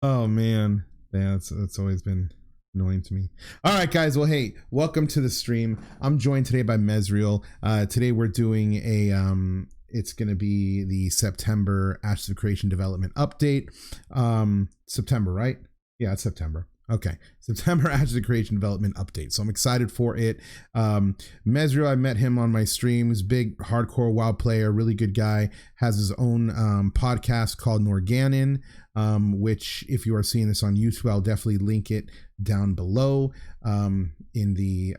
Oh man, yeah, that's always been annoying to me. All right, guys. Well, hey, welcome to the stream. I'm joined today by Maezriel. Today we're doing a it's going to be the September Ashes of Creation development update. September, right? Yeah, it's September. Okay, September Ashes of Creation development update. So I'm excited for it. Maezriel, I met him on my streams. Big hardcore WoW player, really good guy. Has his own podcast called Norganon, which if you are seeing this on YouTube, I'll definitely link it down below in the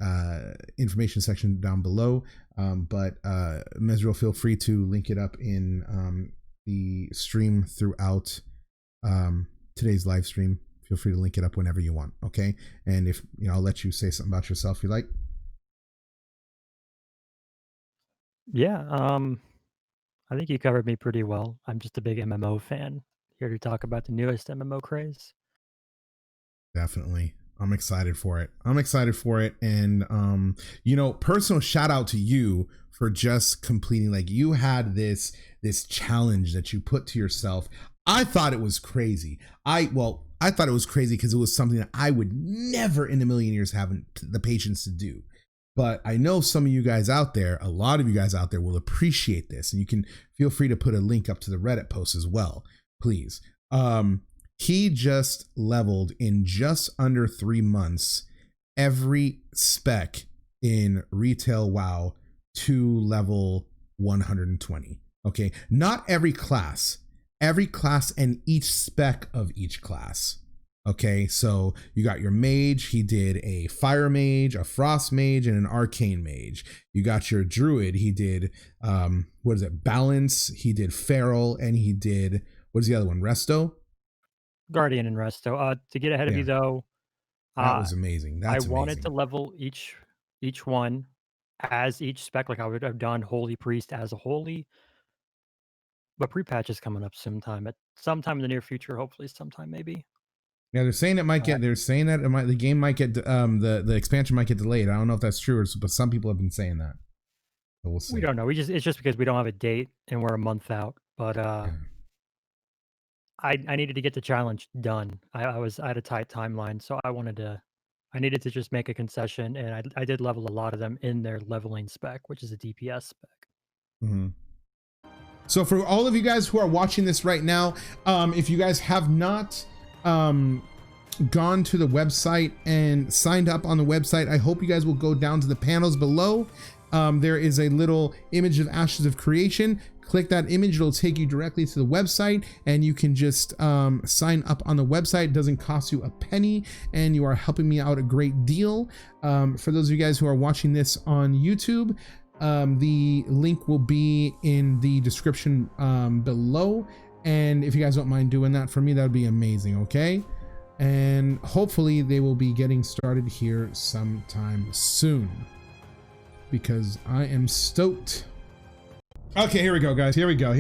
information section down below. But Maezriel, feel free to link it up in the stream throughout today's live stream. Feel free to link it up whenever you want, okay? And if I'll let you say something about yourself if you like. Yeah, I think you covered me pretty well. I'm just a big MMO fan, here to talk about the newest MMO craze. Definitely. I'm excited for it. And personal shout out to you for just completing, like, you had this challenge that you put to yourself. I thought it was crazy. I thought it was crazy because it was something that I would never in a million years have the patience to do. But I know some of you guys out there, a lot of you guys out there will appreciate this, and you can feel free to put a link up to the Reddit post as well, please. He just leveled in just under 3 months every spec in retail WoW to level 120. Okay, not every class and each spec of each class. Okay, so you got your mage. He did a fire mage, a frost mage, and an arcane mage. You got your druid. He did balance. He did feral, and he did, what is the other one, resto? Guardian and Resto. To get ahead of Yeah, you though, that uh, was amazing. I That's wanted to amazing. level each one as each spec, like I would have done Holy Priest as a holy, but pre-patch is coming up sometime in the near future, hopefully sometime maybe. Yeah, they're saying Uh, they're saying that the game might get the expansion might get delayed. I don't know if that's true, but some people have been saying that. So we'll we see. don't know. It's just because we don't have a date and we're a month out. But Yeah. I needed to get the challenge done. I had a tight timeline, so I needed to just make a concession, and I did level a lot of them in their leveling spec, which is a DPS spec. Mhm. So for all of you guys who are watching this right now, if you guys have not gone to the website and signed up on the website, I hope you guys will go down to the panels below. There is a little image of Ashes of Creation. Click that image, it'll take you directly to the website, and you can just sign up on the website. It doesn't cost you a penny, and you are helping me out a great deal. For those of you guys who are watching this on YouTube, the link will be in the description below. And if you guys don't mind doing that for me, that would be amazing, okay? And hopefully they will be getting started here sometime soon, because I am stoked. Okay, here we go, guys. Here we go.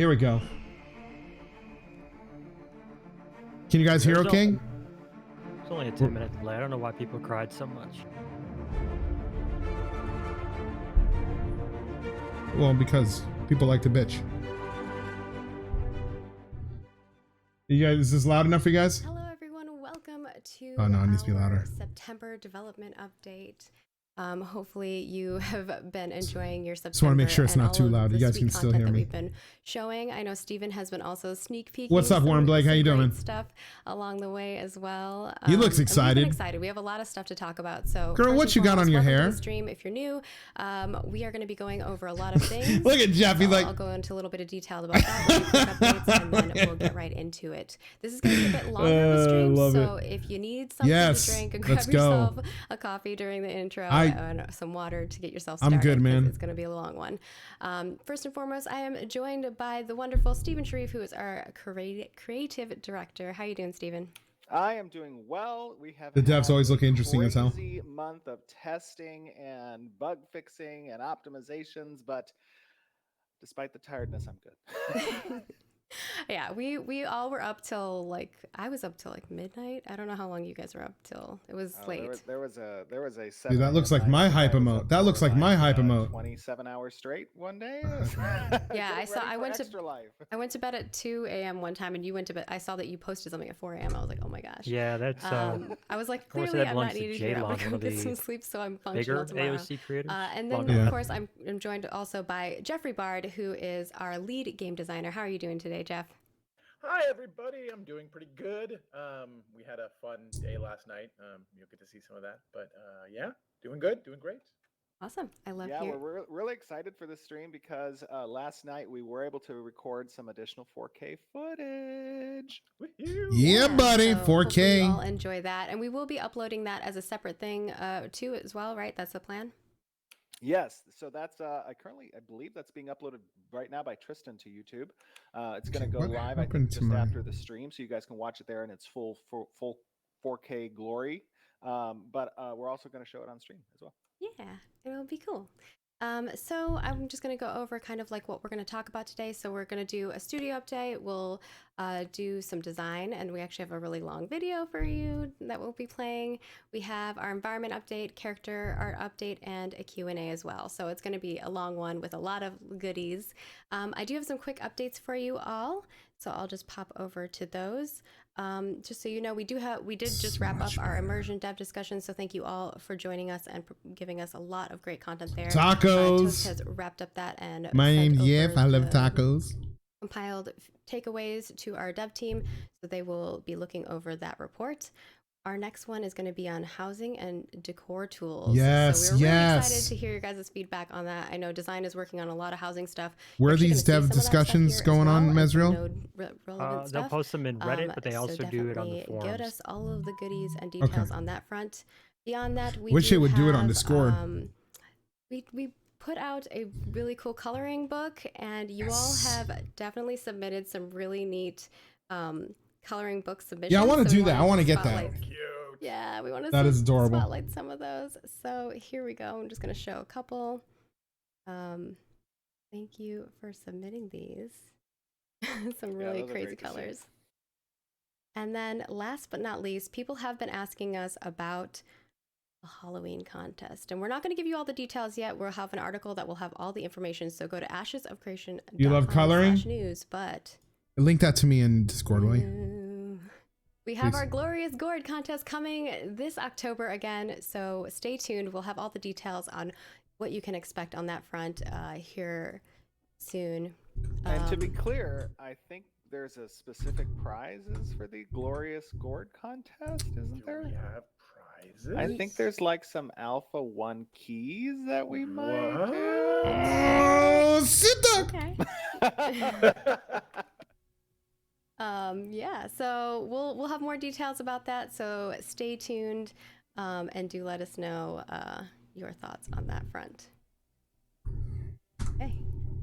Can you guys hear okay? It's only a 10-minute delay. I don't know why people cried so much. Well, because people like to bitch. You guys, is this loud enough for you guys? Hello everyone, welcome to Oh no, it needs to be louder. September development update. Hopefully you have been enjoying your September. Just want to make sure it's not too loud. You guys can still hear me. We've been showing. I know Steven has been also sneak peeking. What's up, Warren Blake? How you doing? Stuff along the way as well. He looks excited. Excited. We have a lot of stuff to talk about. So, girl, what you got on your hair? Stream. If you're new, we are going to be going over a lot of things. Look at Jeff. He's like, I'll go into a little bit of detail about that, updates, and then we'll get right into it. This is going to be a bit longer of a stream, so if you need something to drink, grab yourself a coffee during the intro and some water to get yourself started. I'm good, man. It's going to be a long one. First and foremost, I am joined by the wonderful Stephen Sharif, who is our creative director. How are you doing, Stephen? I am doing well. We have the devs always look interesting as hell. Crazy month of testing and bug fixing and optimizations, but despite the tiredness, I'm good. Yeah, we all were up till like I was up till like midnight. I don't know how long you guys were up till. It was late. There was a 7 Dude, that looks a.m. like night my that I hype was emote. up That looks for, like my hype emote. 27 hours straight one day. Yeah, I saw. Ready I for went to. extra life. I went to bed at 2 a.m. one time, and you went to bed. I saw that you posted something at 4 a.m. I was like, oh my gosh. Yeah, that's I was like, I wanna say clearly that I'm belongs not to needed here. I'm Jalon, gonna one go of get some the sleep so I'm functional bigger tomorrow. AOC creators. And Well then known. of course I'm joined also by Jeffrey Bard, who is our lead game designer. How are you doing today, Jeff? Hi, everybody. I'm doing pretty good. We had a fun day last night. You'll get to see some of that. But yeah, doing good, doing great. Awesome. I love Yeah, hearing. we're really excited for this stream because last night we were able to record some additional 4K footage. Woohoo! Yeah, buddy. So hopefully you all 4K. enjoy that, and we will be uploading that as a separate thing too as well, right? That's the plan. Yes, so that's I believe that's being uploaded right now by Tristan to YouTube. It's going to go What live, I happened think, to just my- after the stream, so you guys can watch it there in its full 4K glory. But we're also going to show it on stream as well. Yeah, it'll be cool. So I'm just going to go over kind of like what we're going to talk about today. So we're going to do a studio update. We'll do some design, and we actually have a really long video for you that we'll be playing. We have our environment update, character art update, and a Q&A as well. So it's going to be a long one with a lot of goodies. I do have some quick updates for you all. So I'll just pop over to those. Just so you know, we did just wrap up our immersion dev discussion. So thank you all for joining us and giving us a lot of great content there. Tacos. Toast has wrapped up that and My sent name's Jeff. over I love the tacos. compiled takeaways to our dev team. So they will be looking over that report. Our next one is going to be on housing and decor tools. Yes, so we're really yes. excited to hear your guys' feedback on that. I know design is working on a lot of housing stuff. Where are You're actually these gonna see dev some of that stuff discussions here as going on, well, and some Maezriel? relevant They'll stuff. post them in Reddit, but they So also do it on the definitely forums. Get us all of the goodies and details on that front. Beyond that, we Wish they would do it on have, Discord. We put out a really cool coloring book, and you all have definitely submitted some really neat coloring book submissions. Yeah, I want to so we do that. I wanted want to get spotlight- that. Cute. Yeah, we want to That is adorable. spotlight some of those. So here we go. I'm just going to show a couple. Thank you for submitting these. Some really those are crazy great to see. colors. And then last but not least, people have been asking us about a Halloween contest. And we're not going to give you all the details yet. We'll have an article that will have all the information. So go to ashesofcreation.com You love coloring? /news, but Link that to me in Discord, will you? we have Please. our Glorious Gourd contest coming this October again. So stay tuned. We'll have all the details on what you can expect on that front here soon. And to be clear, I think there's a specific prizes for the Glorious Gourd contest, isn't Do there? we have prizes? I think there's like some Alpha 1 keys that we might What? do. Oh, sit down. Okay. Yeah, so we'll have more details about that. So stay tuned and do let us know your thoughts on that front. Okay.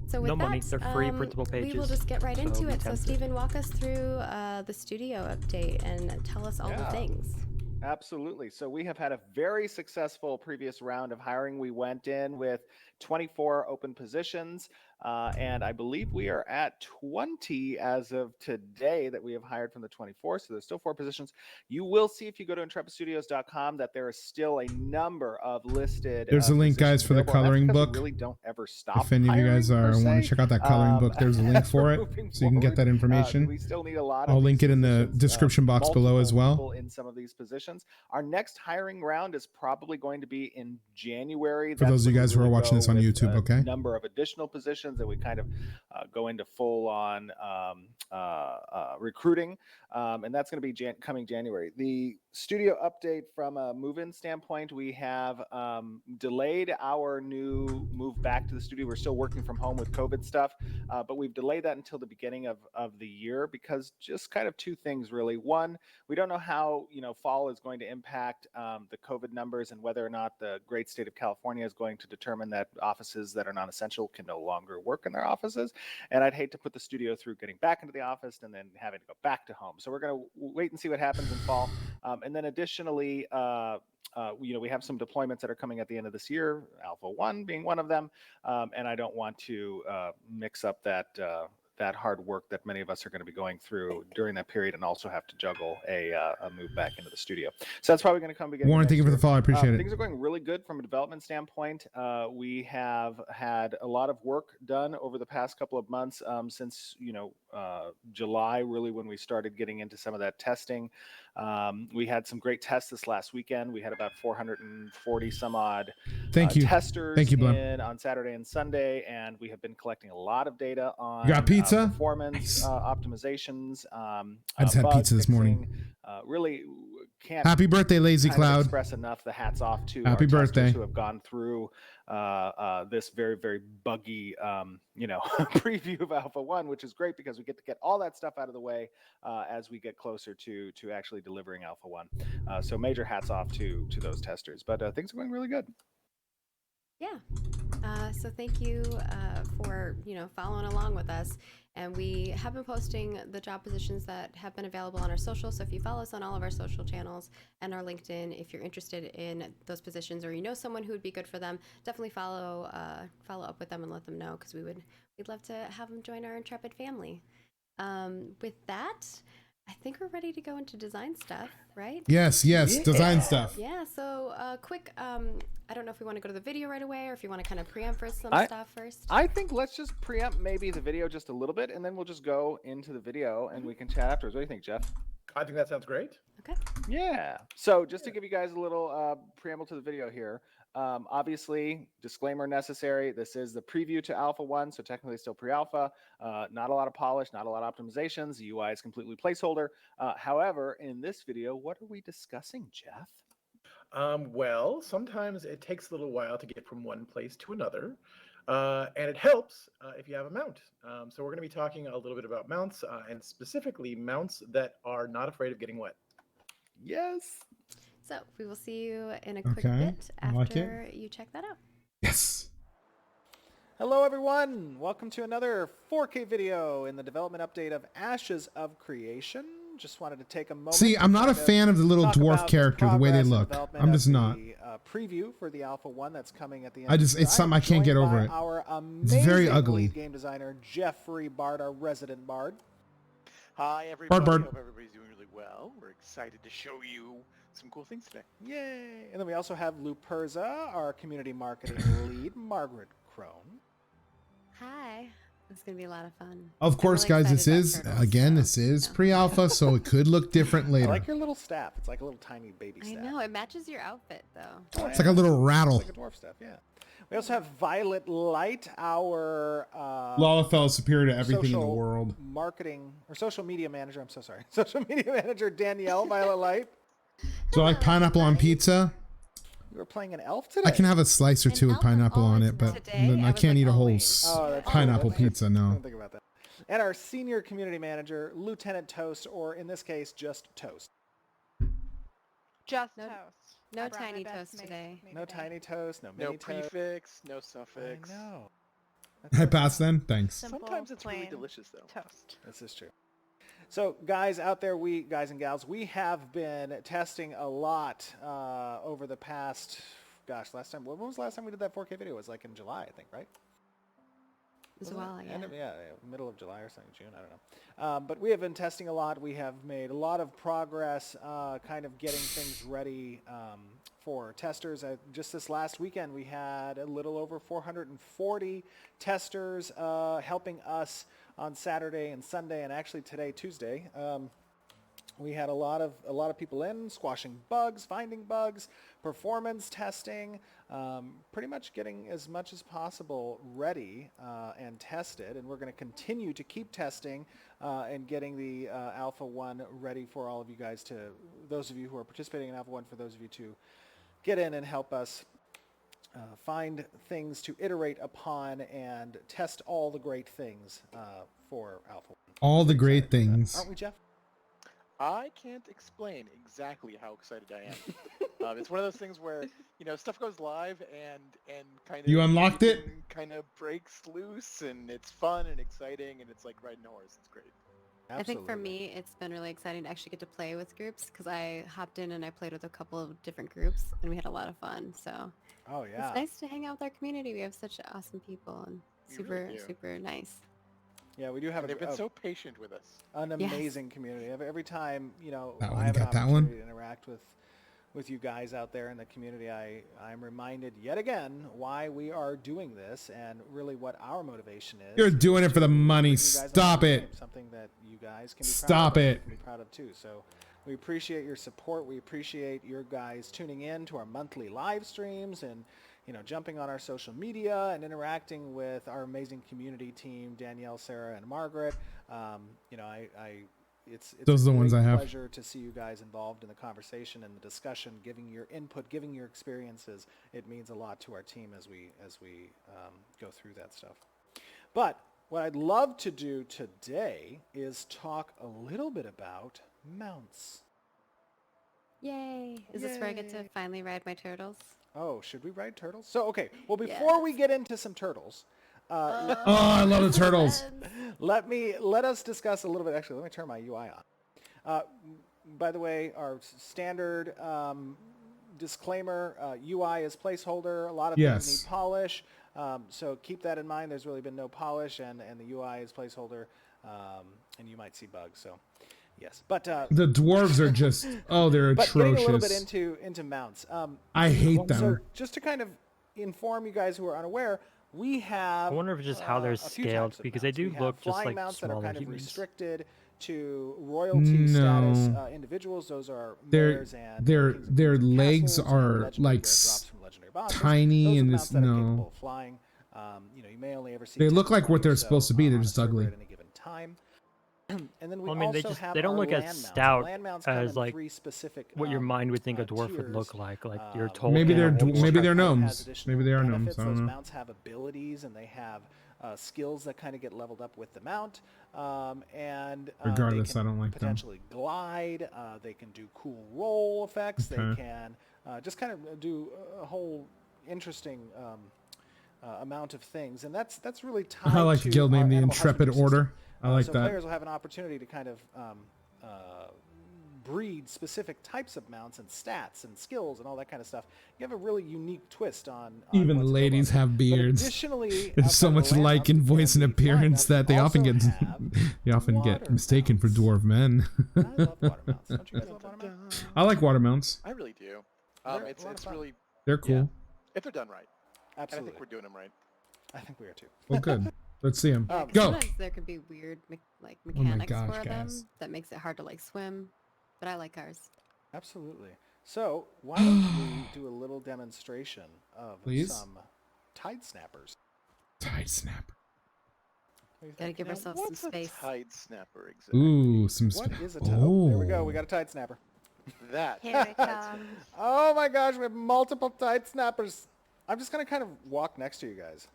So with No that, money, they're free printable we will pages, just get right so into be it. So tempted. Stephen, walk us through the studio update and tell us all the Yeah. things. Absolutely. So we have had a very successful previous round of hiring. We went in with 24 open positions, and I believe we are at 20 as of today that we have hired from the 24. So there's still 4 positions. You will see if you go to intrepidstudios.com that there is still a number of listed. There's a link, guys, for the available, and that's coloring because we book. really don't ever stop. If any of you guys hiring, per want to se. check out that coloring book, there's a link as for we're it, moving so you can get forward, that information. We still need a lot. I'll of link these it in the positions, description box below as well. multiple people in some of these positions. Our next hiring round is probably going to be in January. For those of you guys who are watching this on YouTube, okay? Number of additional positions that we kind of go into full on recruiting, and that's going to be coming January. The studio update from a move-in standpoint, we have delayed our new move back to the studio. We're still working from home with COVID stuff, but we've delayed that until the beginning of the year because just kind of 2 things really. One, we don't know how fall is going to impact the COVID numbers and whether or not the great state of California is going to determine that offices that are non-essential can no longer work in their offices. And I'd hate to put the studio through getting back into the office and then having to go back to home. So we're going to wait and see what happens in fall. And then additionally, we have some deployments that are coming at the end of this year, Alpha 1 being one of them. And I don't want to mix up that that hard work that many of us are going to be going through during that period, and also have to juggle a move back into the studio. So that's probably going to come beginning. Warren, thank you for the follow. I appreciate it. Things are going really good from a development standpoint. We have had a lot of work done over the past couple of months, since July, really, when we started getting into some of that testing. We had some great tests this last weekend. We had about 440 some odd testers in on Saturday and Sunday, and we have been collecting a lot of data on pizza? performance optimizations. I just had pizza this morning. Really can't. Happy birthday, Lazy Cloud. Express enough the hats off to Happy our birthday testers who have gone through this very, very buggy, preview of Alpha 1, which is great because we get to get all that stuff out of the way as we get closer to actually delivering Alpha 1. So major hats off to those testers, but things are going really good. Yeah. So thank you for following along with us. And we have been posting the job positions that have been available on our social. So if you follow us on all of our social channels and our LinkedIn, if you're interested in those positions or you know someone who would be good for them, definitely follow up with them and let them know, because we'd love to have them join our intrepid family. With that, I think we're ready to go into design stuff, right? Yes, design stuff. Yeah, so quick, I don't know if we want to go to the video right away or if you want to kind of preempt for some stuff first. I think let's just preempt maybe the video just a little bit, and then we'll just go into the video and we can chat afterwards. What do you think, Jeff? I think that sounds great. Okay. Yeah. So just to give you guys a little preamble to the video here, obviously, disclaimer necessary. This is the preview to Alpha 1, so technically still pre-alpha. Not a lot of polish, not a lot of optimizations. The UI is completely placeholder. However, in this video, what are we discussing, Jeff? Well, sometimes it takes a little while to get from one place to another, and it helps if you have a mount. So we're going to be talking a little bit about mounts, and specifically mounts that are not afraid of getting wet. Yes. So we will see you in a quick bit after you check that out. Yes. Hello, everyone. Welcome to another 4K video in the development update of Ashes of Creation. Just wanted to take a moment. See, I'm not a fan of the little dwarf character, the way they look. I'm just not. Preview for the Alpha 1 that's coming at the end. It's something I can't get over it. Our It's very ugly. game designer, Jeffrey Bard, our resident Bard. Hi, everybody. Bard. Hope everybody's doing really well. We're excited to show you some cool things today. Yay! And then we also have Luperza, our community marketing lead, Margaret Crone. Hi. It's going to be a lot of fun. Of course, guys, this is pre-alpha, so it could look different later. I like your little staff. It's like a little tiny baby staff. I know. It matches your outfit, though. It's like a little rattle. It's like a dwarf staff, yeah. We also have Violet Light, our Lalafell is superior to everything in the world. Marketing or social media manager. I'm so sorry. Social media manager Danielle Violet Light. So like pineapple on pizza. You were playing an elf today. I can have a slice or two with pineapple on it, but I can't eat a whole pineapple pizza. No. Don't think about that. And our senior community manager, Lieutenant Toast, or in this case, just Toast. Just toast. No tiny toast today. No tiny toast. No mini toast. No prefix. No suffix. I know. I pass then. Thanks. Simple, sometimes it's really delicious, though. Toast. This is true. So, guys out there, guys and gals, we have been testing a lot over the past, when was the last time we did that 4K video? It was like in July, I think, right? As well, yeah. Middle of July or something, June, I don't know. But we have been testing a lot. We have made a lot of progress kind of getting things ready for testers. Just this last weekend, we had a little over 440 testers helping us on Saturday and Sunday, and actually today, Tuesday. We had a lot of people in, squashing bugs, finding bugs, performance testing, pretty much getting as much as possible ready and tested. And we're going to continue to keep testing and getting the Alpha 1 ready for all of you guys, those of you who are participating in Alpha 1, for those of you to get in and help us find things to iterate upon and test all the great things for Alpha 1. All the great things. Aren't we, Jeff? I can't explain exactly how excited I am. It's one of those things where, stuff goes live and kind of... You unlocked it? Kind of breaks loose, and it's fun and exciting, and it's like riding a horse. It's great. Absolutely. I think for me, it's been really exciting to actually get to play with groups, because I hopped in and I played with a couple of different groups, and we had a lot of fun. So it's nice to hang out with our community. We have such awesome people, and super nice. Yeah, we do have. They've been so patient with us. An amazing community. Every time That I one, have you an got that one? opportunity to interact with you guys out there in the community, I'm reminded yet again why we are doing this and really what our motivation is. You're doing it for the money. bring you guys Stop along the it. game, something that you guys can be Stop proud of, it. can be proud of too. So we appreciate your support. We appreciate your guys tuning in to our monthly live streams and jumping on our social media and interacting with our amazing community team, Danielle, Sarah, and Margaret. It's Those are the ones I have. pleasure to see you guys involved in the conversation and the discussion, giving your input, giving your experiences. It means a lot to our team as we go through that stuff. But what I'd love to do today is talk a little bit about mounts. Yay! Is this where I get to finally ride my turtles? Oh, should we ride turtles? So, okay. Well, before we get into some turtles, I love the turtles. let us discuss a little bit. Actually, let me turn my UI on. By the way, our standard disclaimer: UI is placeholder. A lot of things need polish, so keep that in mind. There's really been no polish, and the UI is placeholder, and you might see bugs. So, yes, but the dwarves are just they're but atrocious. getting a little bit into mounts. I hate them. So just to kind of inform you guys who are unaware. We have. I wonder if it's just how they're a few scaled types of because mounts. they do We look have just flying like mounts that are smaller kind of humans. restricted to royalty status individuals. Those are mayors and their kings and legs castles and are legendary like drops from legendary boxes. tiny Those are and mounts this that are capable of flying. You may only ever see. They 10 look like what they're or so supposed to be. They're on a just server ugly. at any given time. And then we Well, I mean, also have they don't our look land as mounts. stout Land mounts come as in like 3 specific, what your mind would think a dwarf would tiers. look like you're told. Maybe in a they're whole maybe they're structure. gnomes. Maybe they are gnomes. benefits. I don't Those know. mounts have abilities and they have skills that kind of get leveled up with the mount. And Regardless, they can I don't like them. potentially glide. They can do cool roll effects. They Okay. can just kind of do a whole interesting amount of things, and that's really tied I like to the guild our name, the animal Intrepid husbandry Order. system. I like so that. players will have an opportunity to kind of breed specific types of mounts and stats and skills and all that kind of stuff. You have a really unique twist on Even what's ladies going on. have But beards. additionally, There's so outside of much the land like mounts in voice and the flying appearance mounts, that they we often also get have water mistaken for mounts. dwarf men. I love water mounts. Don't you guys love water mounts? I like water mounts. I really do. They're a It's lot of fun. really They're cool. if they're done right. And I Absolutely. think we're doing them right. I think we are too. Well, good. Let's see them. 'Cause Go. Sometimes there can be weird mechanics gosh, for them guys. that makes it hard to swim, but I like ours. Absolutely. So why don't we do a little demonstration of Please? some tide snappers? Tide snapper. What do you Gotta think? give Now, ourselves what's some a space. tide snapper exactly? Ooh, some. What is a tide? Oh, there we go. We got a tide snapper. That. Here it comes. Oh my gosh, we have multiple tide snappers. I'm just gonna kind of walk next to you guys.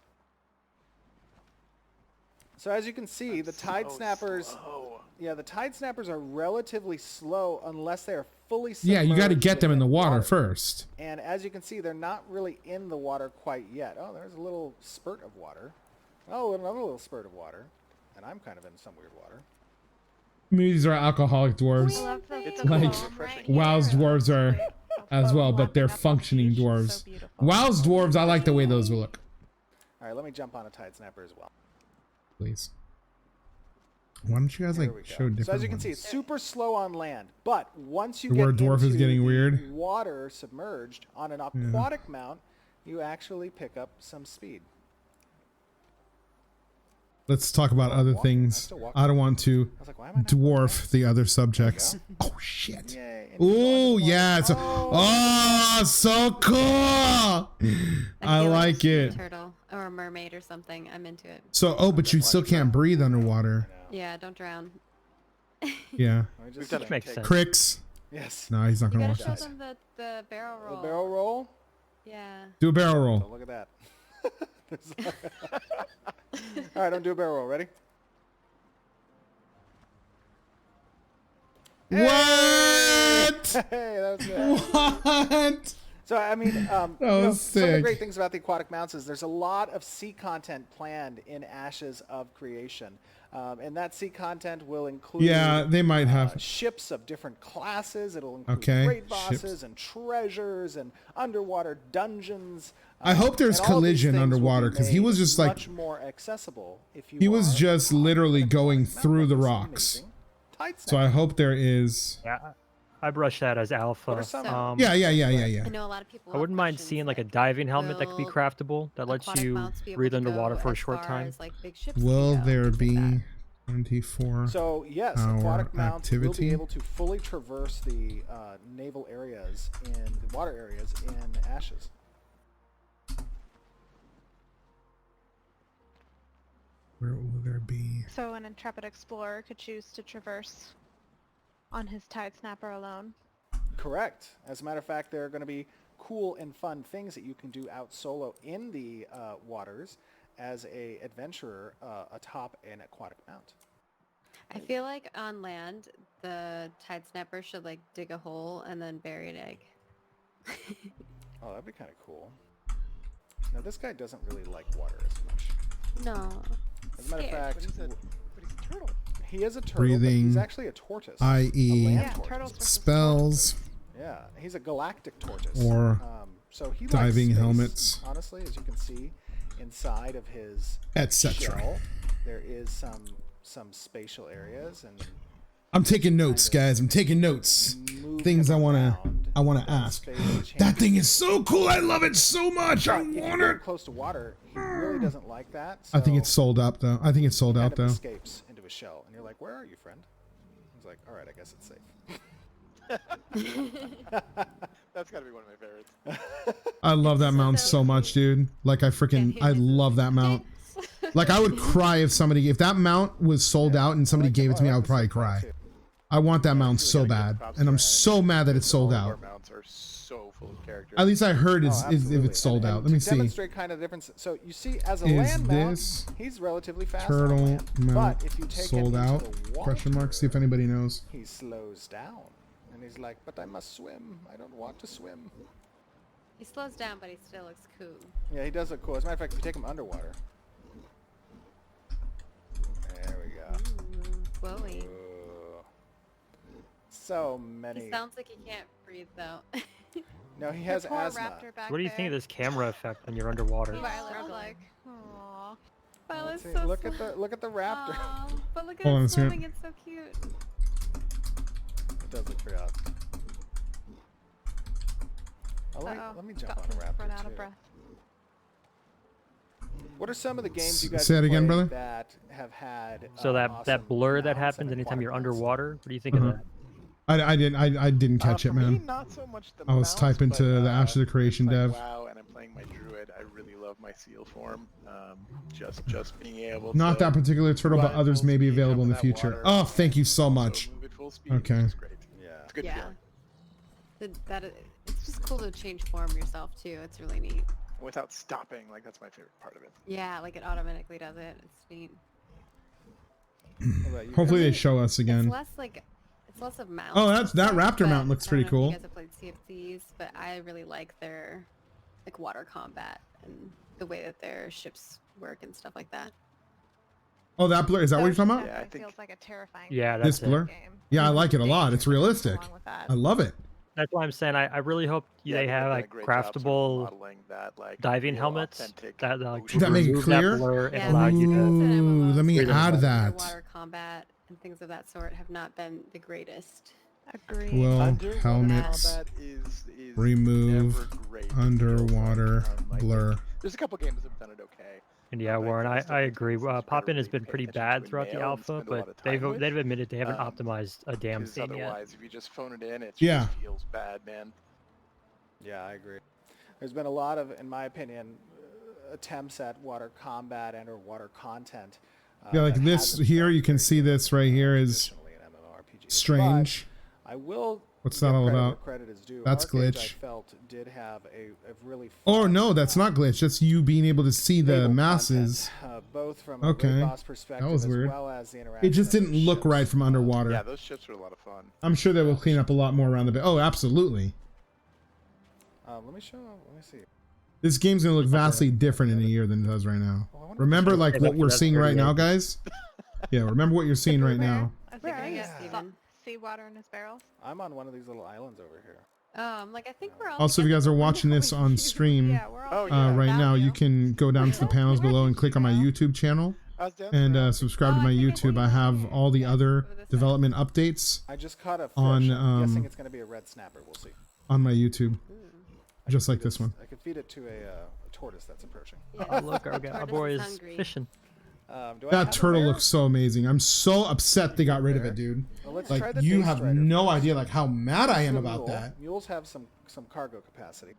So as you can see, the tide snappers. Slow. Yeah, the tide snappers are relatively slow unless they are fully Yeah, you got to submerged get them in the within water first. And as you can see, they're not really in the water quite yet. Oh, there's a little spurt of water. Oh, another little spurt of water. And I'm kind of in some weird water. Maybe these are alcoholic dwarves. It's Like, refreshing. WoW's dwarves are as well, but they're functioning dwarves. WoW's dwarves, I like the way those look. All right, let me jump on a tide snapper as well. Please. Why don't you guys There like we go. show different So as you can ones? see, it's super slow on land, but once you The get word dwarf is into getting the weird. water submerged on an aquatic mount, you actually pick up some speed. Let's talk about other things. I don't want to I was like, why am I not dwarf the other subjects. Oh shit. Yay, and you go Oh under the yeah, water. it's oh so cool. I like it. Turtle or a mermaid or something. I'm into it. So but you still can't breathe underwater. Yeah, don't drown. Yeah. Let me We've just done say- it. Makes sense. Cricks. Yes. No, he's not You gonna gotta watch show this. them the barrel The roll. barrel roll. Yeah. Do a barrel So roll. look at that. All right, I'm do a barrel roll. Ready? What? Hey, that was good. What? So I mean, some of the great things about the Aquatic Mounts is there's a lot of sea content planned in Ashes of Creation, and that sea content will include they might have ships of different classes. It'll include great bosses and treasures and underwater dungeons. I hope there's collision underwater because he was just like much more accessible. If you he was just literally going through the rocks. So I hope there is. Yeah. I brush that as alpha. Yeah. I know a lot of people. I wouldn't mind seeing like a diving helmet that could be craftable that lets you breathe underwater for a short time. Will there be 24 So yes, Aquatic Mounts will be able to fully traverse the naval areas and the water areas in Ashes. Where will there be? So an intrepid explorer could choose to traverse on his Tide Snapper alone. Correct. As a matter of fact, there are going to be cool and fun things that you can do out solo in the waters as a adventurer atop an aquatic mount. I feel like on land, the Tide Snapper should like dig a hole and then bury an egg. Oh, that'd be kind of cool. Now this guy doesn't really like water as much. No. As a matter of fact, But he's a turtle. he is a turtle, Breathing, but he's actually a tortoise. i.e. Turtles versus spells. Yeah, he's a galactic tortoise. Or so he diving likes space, helmets. Honestly, as you can see, inside of his Etc. shell, there is some spatial areas, and I'm taking notes, guys. I'm taking notes. Things I wanna ask. That thing is so cool. I love it so much. I want it. Close to water, he really doesn't like that. I think so it's sold out though. I think it's sold out though. Escapes into his shell, and you're like, "Where are you, friend?" He's like, "All right, I guess it's safe." That's gotta be one of my favorites. I love that mount so much, dude. Like I love that mount. Like I would cry if that mount was sold out and somebody gave it to me, I would probably cry. I want that mount so bad, and I'm so mad that it's sold out. Mounts are so full of character. At least I heard if it's sold out. Let me see. Demonstrate kind of difference. So you see, as a land mount, he's relatively fast. Turtle mount but if you take sold him out? into the Question mark. water, See if anybody knows. he slows down, and he's like, "But I must swim. I don't want to swim." He slows down, but he still looks cool. Yeah, he does look cool. As a matter of fact, if you take him underwater, there we go. Ooh, flowy. So many. He sounds like he can't breathe though. No, he has The poor asthma. raptor back What do you think of this camera effect when you're underwater? Violet's like, aww. Violet's See, so look at the raptor. Aw, but look at Hold on it a second. swimming, it's so cute. It does look pretty awesome. Oh, let me jump on a raptor Run out too. of breath. What are some of the games you guys Say it again, played brother? that have had So that awesome blur that mounts happens and anytime you're aquatic mounts? underwater, what do you think of that? I didn't catch it, For me, man. not so much the I was mounts, typing but, to the Ashes of Creation playing dev. WoW, and I'm playing my druid. I really love my seal form. Just being able Not to that particular turtle, but run others full may be speed, available in the jump in that future. water, Oh, thank you so much. move at full speed, Okay. It's great. Yeah. It's a good Yeah. feeling. It's just cool to change form yourself too. It's really neat. Without stopping, like that's my favorite part of it. Yeah, like it automatically does it. It's neat. What about you Hopefully guys? they show us again. It's less of mounts. Oh, that raptor but mount looks I don't pretty know if cool. You guys have played Sea of Thieves, but I really like their water combat and the way that their ships work and stuff like that. Oh, that blur. Is that what you're talking about? Yeah, I Definitely think- feels like a terrifying Yeah, This that's it. blur? game. Yeah, I like it a lot. It's realistic. Along with that. I love it. That's why I'm saying I really hope Yeah, they they've have done a like great job sort of craftable modeling that, like, diving real helmets authentic that like ocean. That make it remove clear? blur and Yeah, allow you to. Ooh, let me breathe add underwater. that. Water combat and things of that sort have not been the greatest. Agreed. Well, Underwater helmets, combat is remove never great. underwater Like, blur. There's a couple games that have done it okay. And yeah, Like, Warren, the stuff I that agree. takes us Poppin has really been pay pretty attention bad to throughout the nail and alpha, spend a lot but of time with. they've admitted they haven't Um, optimized a damn Because thing yet. otherwise, if you just phone it in, it Yeah. just feels bad, man. Yeah, I agree. There's been a lot of, in my opinion, attempts at water combat and or water content. Yeah, like that this hasn't here, felt you can very see good, this right here is traditionally in MMORPGs. strange. But I will. What's give that all credit where about? Credit is due. That's Arcade, I glitch. felt did have a really. Oh fun, no, that's not glitch. That's you being able to see the stable masses. content, both from a Okay. raid boss perspective That was as weird. well as the interaction. It just of didn't the look ships. right from underwater. Yeah, those ships are a lot of fun. I'm sure they will clean up a lot more around the bit. Oh, absolutely. Let me see. This game's gonna look vastly different in a year than it does right now. Remember, like what we're seeing right now, guys. Yeah, remember what you're seeing right now. Is he gonna get seawater in his barrels? I'm on one of these little islands over here. Like I think we're all. Also, if you guys are watching this on stream right now, you can go down to the panels below and click on my YouTube channel and subscribe to my YouTube. I have all the other development updates. I just caught a fish. On I'm guessing it's going to be a red snapper. We'll see. On my YouTube, just like this one. I could feed it to a tortoise that's approaching. Yeah. Oh look, our boy is fishing. That turtle looks so amazing. I'm so upset they got rid of it, dude. Well, like you have no idea like how mad I am about that. Mules have some cargo capacity.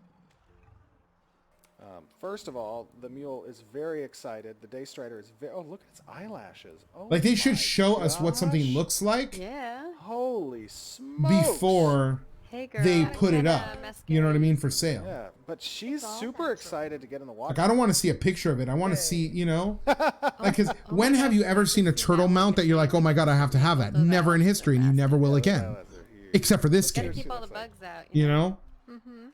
First of all, the mule is very excited. The day strider is very. Oh, look at its eyelashes. Oh, like they should show us what something looks like. Yeah. Holy smokes. Before they put it up. You know what I mean, for sale. Yeah, but she's super excited to get in the water. Like I don't want to see a picture of it. I want to see, you know, like because when have you ever seen a turtle mount that you're like, oh my god, I have to have that? Never in history, and you never will again, except for this game. Keep all the bugs out. You know.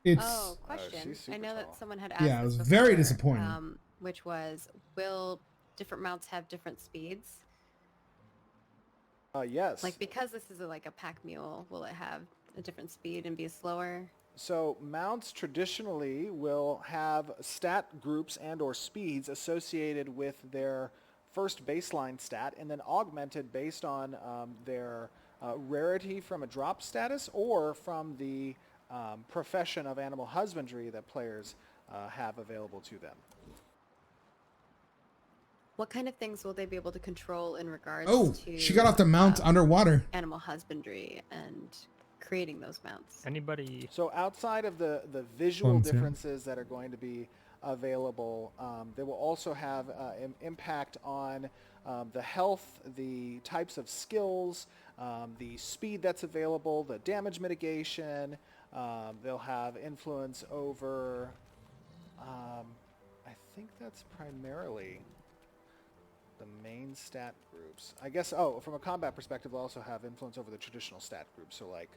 It's question. I know that someone had asked. Yeah, it was before, very disappointing. Which was, will different mounts have different speeds? Yes. Like because this is like a pack mule, will it have a different speed and be slower? So mounts traditionally will have stat groups and or speeds associated with their first baseline stat and then augmented based on their rarity from a drop status or from the profession of animal husbandry that players have available to them. What kind of things will they be able to control in regards to... she got off the mount underwater. Animal husbandry and creating those mounts. Anybody? So outside of the visual differences that are going to be available, they will also have an impact on the health, the types of skills, the speed that's available, the damage mitigation. They'll have influence over, I think that's primarily the main stat groups. I guess, from a combat perspective, they'll also have influence over the traditional stat groups. So like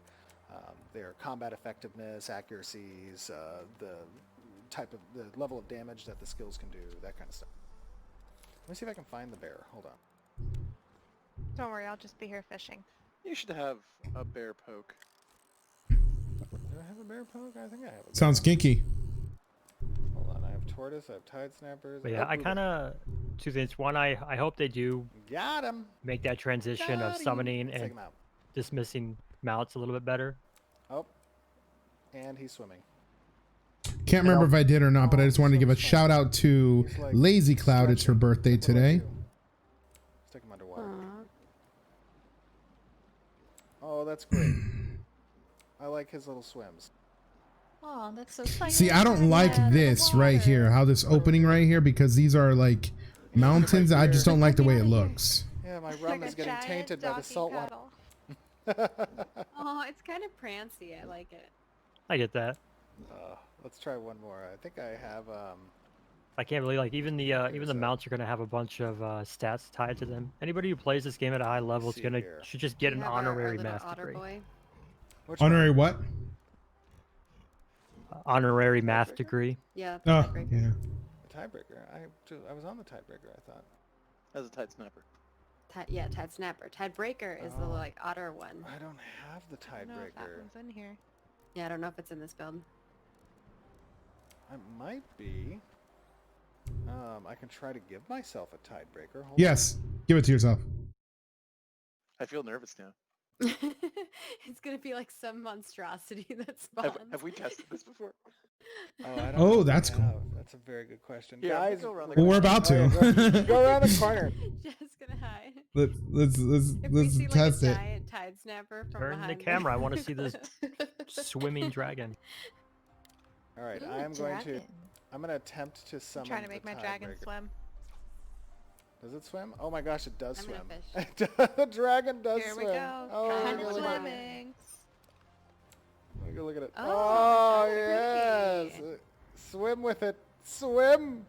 their combat effectiveness, accuracies, the level of damage that the skills can do, that kind of stuff. Let me see if I can find the bear. Hold on. Don't worry, I'll just be here fishing. You should have a bear poke. Do I have a bear poke? I think I have a Sounds kinky. Hold on, I have tortoise, I have tide snappers. But yeah, I kind of, two things. One, I hope they do make that transition of summoning and dismissing mounts a little bit better. Oh, and he's swimming. Can't remember if I did or not, but I just wanted to give a shout out to Lazy Cloud. It's her birthday today. Let's take him underwater. Oh, that's great. I like his little swims. Oh, that's so funny. See, I don't like this right here, how this opening right here, because these are like mountains. I just don't like the way it looks. Yeah, my rum is getting tainted by the salt water. Oh, it's kind of prancy. I like it. I get that. Let's try one more. I think I have. I can't believe like even the mounts are gonna have a bunch of stats tied to them. Anybody who plays this game at a high level should just get an honorary math degree. Honorary what? Honorary math degree. Yeah. Yeah. The tiebreaker. I was on the tiebreaker. I thought. As a tide snapper. Yeah, tide snapper. Tidebreaker is the like otter one. I don't have the tiebreaker. I don't know if that one's in here. Yeah, I don't know if it's in this build. It might be. I can try to give myself a tiebreaker. Yes, give it to yourself. I feel nervous now. It's gonna be like some monstrosity that spawns. Have we tested this before? Oh, that's cool. That's a very good question. Yeah, Guys, well, we're about to. Go around the corner. Just gonna hide. Let's see, test like, it. Giant tide snapper from Turn behind the camera. I want to see this swimming dragon. All right, Ooh, I'm going to attempt to summon. I'm trying to make my dragon swim. Does it swim? Oh my gosh, it does swim. Fish. The dragon does Here swim. we go. Oh, Swimming. Look at it. Oh, yes. Swim with it. Swim.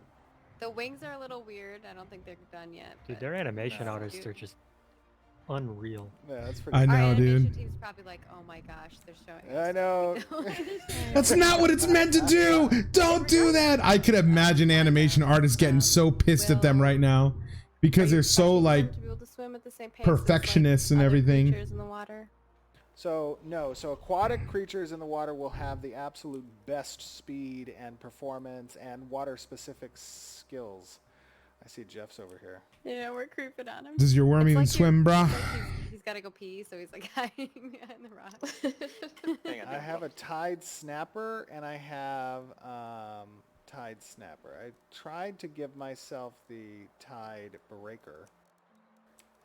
The wings are a little weird. I don't think they're done yet. Dude, their animation artists are just Unreal. Yeah, that's pretty. I know, Our animation dude. team's probably like, oh my gosh, they're showing. I know. That's not what it's meant to do. Don't do that. I could imagine animation artists getting so pissed at them right now because they're so like to be able to swim at the same pace perfectionists and other everything. creatures in the water? So no, so aquatic creatures in the water will have the absolute best speed and performance and water-specific skills. I see Jeff's over here. Yeah, we're creeping on him. Does your worm even swim, brah? He's got to go pee, so he's like hiding behind the rock. Hang on, I have a tide snapper and I have tide snapper. I tried to give myself the tide breaker,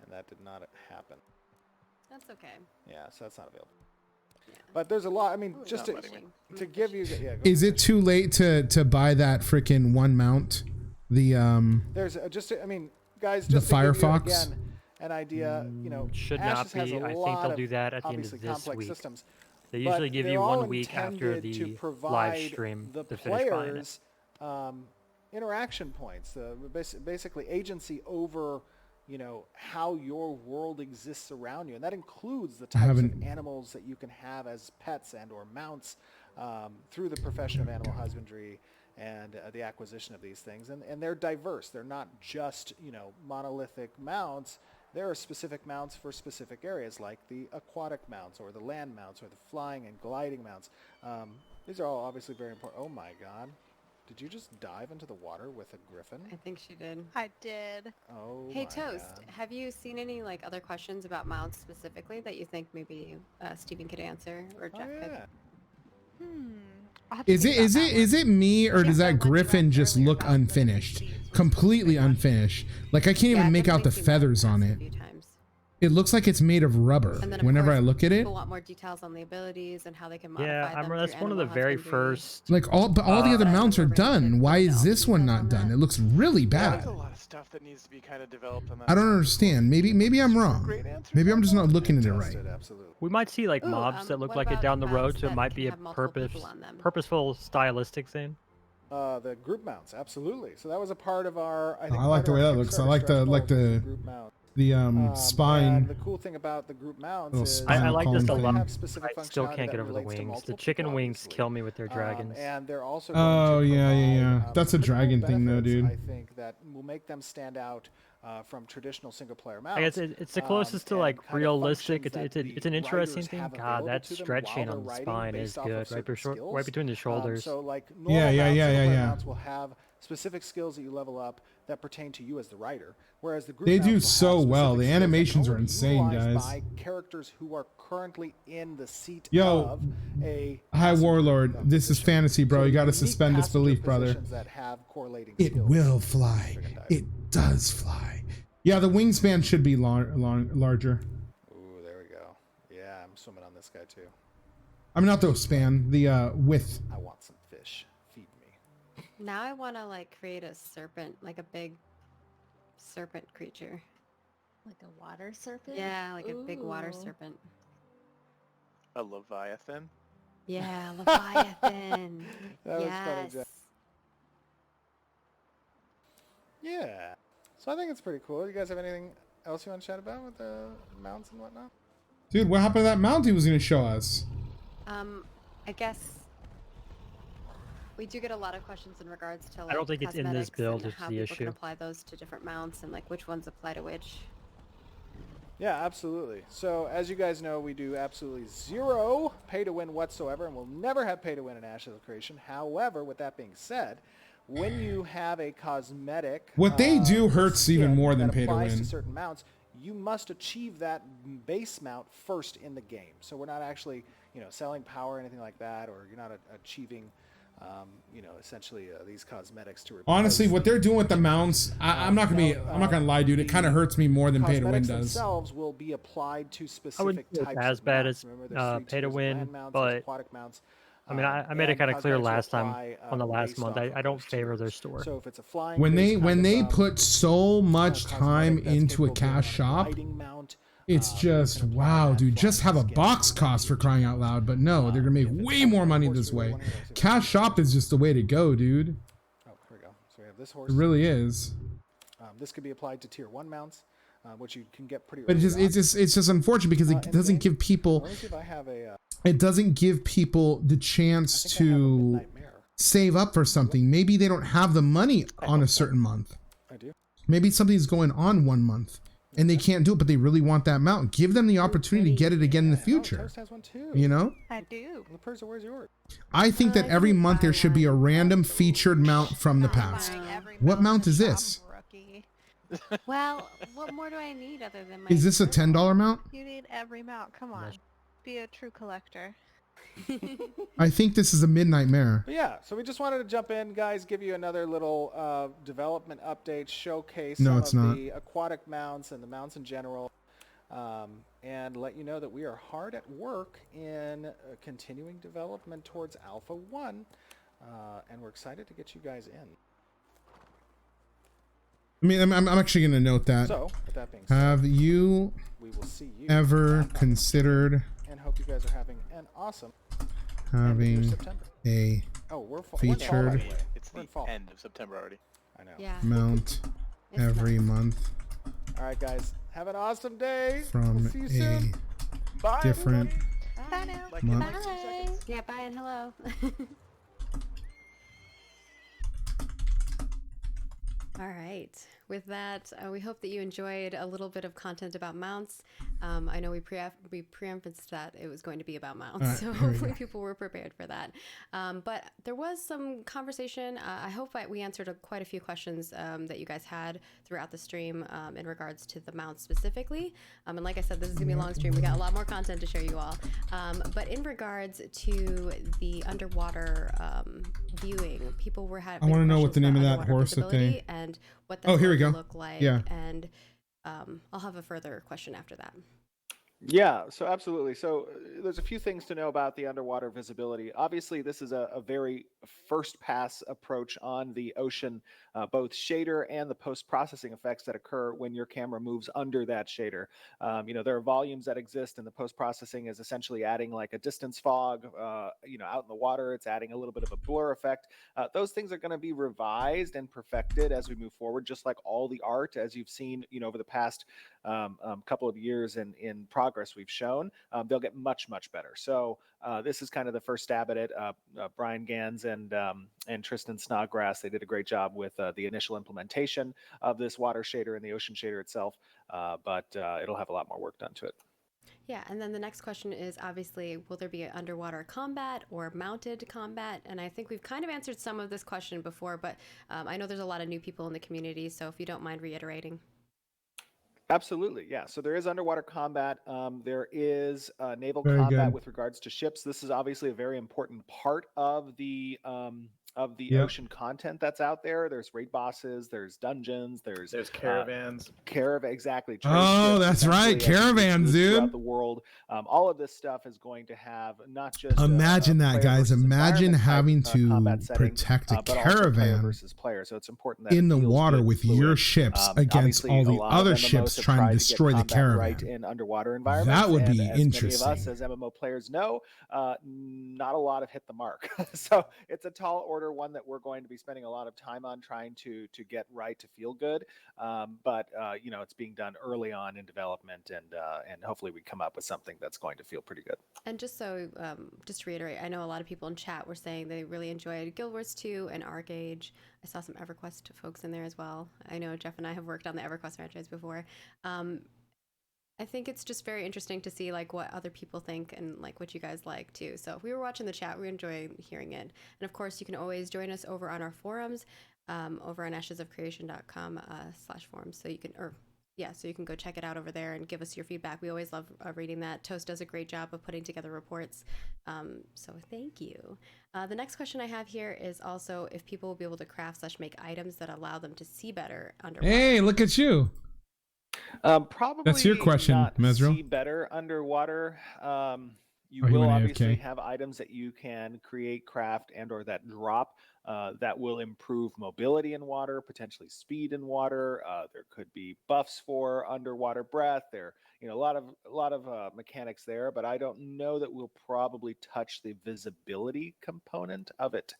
and that did not happen. That's okay. Yeah, so that's not available. Yeah. But there's a lot. I mean, Ooh, just I'm to fishing. give you. Yeah. Go Is for it too late to buy that freaking one mount? The There's I mean, guys, The just to give you, Firefox? again, an idea. You know, Should Ashes not has be. a I think lot they'll of do that at the end of obviously this complex week. systems. They But usually give you they're all 1 week after intended to the provide live stream the to finish buying it. players interaction points, basically agency over, you know, how your world exists around you, and that includes the types of animals that you can have as pets and or mounts through the profession of animal husbandry and the acquisition of these things. And they're diverse. They're not just, you know, monolithic mounts. There are specific mounts for specific areas, like the aquatic mounts or the land mounts or the flying and gliding mounts. These are all obviously very important. Oh my God. Did you just dive into the water with a griffin? I think she did. I did. Oh Hey my Toast, God. have you seen any like other questions about mounts specifically that you think maybe Steven could answer or Oh, Jeff could? yeah. I'll have to is think it about is that it one. is it me or Jeff does that had one griffin draft just earlier look about living unfinished? seas, which was Completely pretty fun. unfinished. Like I can't Yeah, even I've make out the definitely seen that feathers on asked a it. few times. It looks like it's made of rubber. And then, of Whenever I course, look at it, people want more details on the abilities and how they can modify Yeah, them I remember that's through one of the animal very husbandry. first. like all the other I mounts are remember done. it Why did is all this one details not on done? that. It looks really There's bad. a lot of stuff that needs to be kind of developed on that. I don't side. understand. Maybe I'm wrong. Great answers Maybe I'm on just that. not looking at it right. Tested, absolutely. We might see like Ooh, mobs that look what like it about down the road, mounts so it that might can be a have multiple people on them? purposeful stylistic thing. The group mounts, absolutely. So that was a part of our. I like the way that looks. I like the group mount. spine. And the cool thing about the group mounts Little is spinal I like this a column lot. thing. have specific I still functionality can't get that over the relates to wings. The multiple chicken people, wings obviously. kill me with their dragons. And they're also Oh, going to yeah. provide, That's a pretty cool dragon thing though, benefits, dude. I think that will make them stand out from traditional single player mounts. I guess it's the closest to and like kind of realistic. functions It's that an the interesting writers thing. have God, available that to them stretching while on the they're spine writing is based off good. of Right, certain skills. right between the shoulders. So like Yeah, normal mounts, single player yeah. mounts will have specific skills that you level up that pertain to you as the writer, whereas the group They mounts do will have so well. specific The skills that animations can are only be insane, utilized guys. by characters who are currently in the seat Yo, of a Hi, passenger Warlord. This is position. fantasy, bro. So You got to unique suspend passenger disbelief, brother. positions that have correlating It skills. will fly. Friggin' dive. It does fly. Yeah, the wingspan should be larger. Ooh, there we go. Yeah, I'm swimming on this guy too. I mean, not the span, the width. I want some fish. Feed me. Now I want to like create a serpent, like a big serpent creature. Like a water serpent? Yeah, like a big water Ooh. serpent. A leviathan. Yeah, Leviathan. That was funny, yes. Jeff. Yeah. So I think it's pretty cool. You guys have anything else you want to chat about with the mounts and whatnot? Dude, what happened to that mount he was going to show us? I guess we do get a lot of questions in regards to like I don't think it's in this cosmetics build, and it's how the people can issue. apply those to different mounts and like which ones apply to which. Yeah, absolutely. So as you guys know, we do absolutely zero pay to win whatsoever, and we'll never have pay to win in Ashes of Creation. However, with that being said, when you have a cosmetic, What they do hurts skin even more than that pay to applies win. to certain mounts, you must achieve that base mount first in the game. So we're not actually, selling power or anything like that, or you're not achieving, essentially these cosmetics to replace. Honestly, what they're doing with the mounts, I'm not gonna lie, dude. It kind of hurts me more than pay to win cosmetics does. themselves will be applied to specific I wouldn't say it's types as of bad mounts. as Remember, there's three pay to tiers of win, land mounts, there's but aquatic mounts. I mean, I made it And kind of clear cosmetics will last time apply, on the last based month. off I of don't those favor their tiers. store. So if it's a flying When based kind they of, put so much cosmetic time that's into a capable of being on cash shop, gliding mount, it's you just can apply wow, that dude. Just have a flying box skin. cost for crying out loud. But no, they're gonna make If it's way something more like money horse this we were way. wondering about, Cash shop is just the way to go, dude. Oh, here we go. So we have this horse. It really is. This could be applied to tier 1 mounts. which you can get pretty. But it's just unfortunate because it doesn't give people. Let me see if I have a. It doesn't give people the chance to save up for something. Maybe they don't have the money on a certain month. I do. Maybe something's going on one month and they can't do it, but they really want that mount. Give them the opportunity to get it again in the future. Toast has one too. You know? I do. The person, where's yours? I think that every month there should be a random featured mount from the past. What mount is this? Well, what more do I need other than my... Is this a $10 mount? You need every mount. Come on. Be a true collector. I think this is a Midnight Mare. But yeah, so we just wanted to jump in, guys, give you another little development update, showcase some of the aquatic mounts and the mounts in general, and let you know that we are hard at work in continuing development towards Alpha 1, and we're excited to get you guys in. I mean, I'm actually going to note that. So, with that being said, have you we will see you ever considered and hope you guys are having an awesome having a featured it's the end of September already. I know. Yeah. mount every month? All right, guys, have an awesome day. From we'll see you soon. Bye, different Bye now. month. Bye. Yeah, bye and hello. All right. With that, we hope that you enjoyed a little bit of content about mounts. I know we preempted that it was going to be about mounts, so hopefully people were prepared for that. But there was some conversation. I hope that we answered quite a few questions that you guys had throughout the stream in regards to the mounts specifically. And like I said, this is going to be a long stream. We got a lot more content to show you all. But in regards to the underwater viewing, people were having I want to know what the name of that horse thing and what that look like. Yeah. And I'll have a further question after that. Yeah, so absolutely. So there's a few things to know about the underwater visibility. Obviously, this is a very first pass approach on the ocean, both shader and the post-processing effects that occur when your camera moves under that shader. There are volumes that exist, and the post-processing is essentially adding like a distance fog, out in the water. It's adding a little bit of a blur effect. Those things are going to be revised and perfected as we move forward, just like all the art, as you've seen, over the past couple of years in progress we've shown. They'll get much, much better. So this is kind of the first stab at it. Brian Gans and Tristan Snodgrass, they did a great job with the initial implementation of this water shader and the ocean shader itself, but it'll have a lot more work done to it. Yeah, and then the next question is obviously, will there be an underwater combat or mounted combat? And I think we've kind of answered some of this question before, but I know there's a lot of new people in the community, so if you don't mind reiterating. Absolutely, yeah. So there is underwater combat. There is naval combat with regards to ships. This is obviously a very important part of the ocean content that's out there. There's raid bosses, there's dungeons, there's caravans. Exactly. Oh, that's right, caravans, dude. Throughout the world, all of this stuff is going to have not just imagine that, guys. Imagine having to protect a but caravan versus player. So it's important that in the water with your ships against all the other ships trying to destroy the caravan. Right in underwater environments. That would be interesting. Many of us as MMO players know, not a lot have hit the mark. So it's a tall order, one that we're going to be spending a lot of time on trying to get right, to feel good. But it's being done early on in development, and hopefully we come up with something that's going to feel pretty good. And just to reiterate, I know a lot of people in chat were saying they really enjoyed Guild Wars 2 and ArcAge. I saw some EverQuest folks in there as well. I know Jeff and I have worked on the EverQuest franchise before. I think it's just very interesting to see like what other people think and like what you guys like too. So if we were watching the chat, we enjoy hearing it. And of course, you can always join us over on our forums, over on ashesofcreation.com/forums. So you can, so you can go check it out over there and give us your feedback. We always love reading that. Toast does a great job of putting together reports. So thank you. The next question I have here is also if people will be able to craft/make items that allow them to see better underwater. Hey, look at you. Probably that's your question, Maezriel. See better underwater. You will obviously have items that you can create, craft, and/or that drop that will improve mobility in water, potentially speed in water. There could be buffs for underwater breath. There, a lot of mechanics there, but I don't know that we'll probably touch the visibility component of it.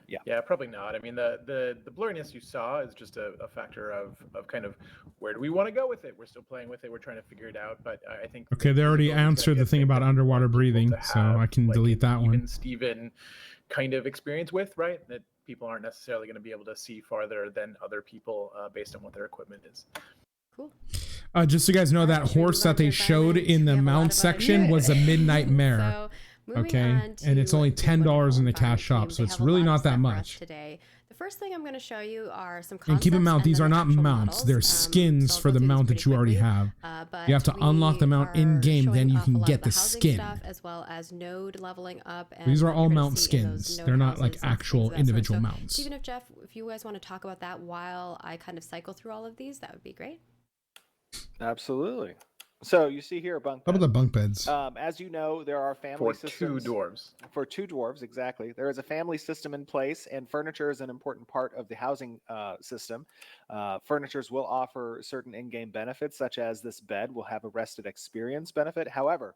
Yeah, probably not. I mean, the blurriness you saw is just a factor of kind of where do we want to go with it. We're still playing with it. We're trying to figure it out. But I think okay, they already answered the thing about underwater breathing, so I can delete that one. Even Steven kind of experience with, right? That people aren't necessarily going to be able to see farther than other people based on what their equipment is. Cool. Just so you guys know, that horse that they showed in the mount section was a Midnight Mare. Okay, and it's only $10 in the cash shop, so it's really not that much. Today, the first thing I'm going to show you are some concepts. And keep in mind, these are not mounts; they're skins for the mount that you already have. You have to unlock the mount in game, then you can get the skin. As well as node leveling up. These are all mount skins; they're not like actual individual mounts. Even if you guys want to talk about that while I kind of cycle through all of these, that would be great. Absolutely. So you see here a bunk bed. How about the bunk beds? As you know, there are family systems. For two dwarves, exactly. There is a family system in place, and furniture is an important part of the housing system. Furnitures will offer certain in-game benefits, such as this bed will have a rested experience benefit. However,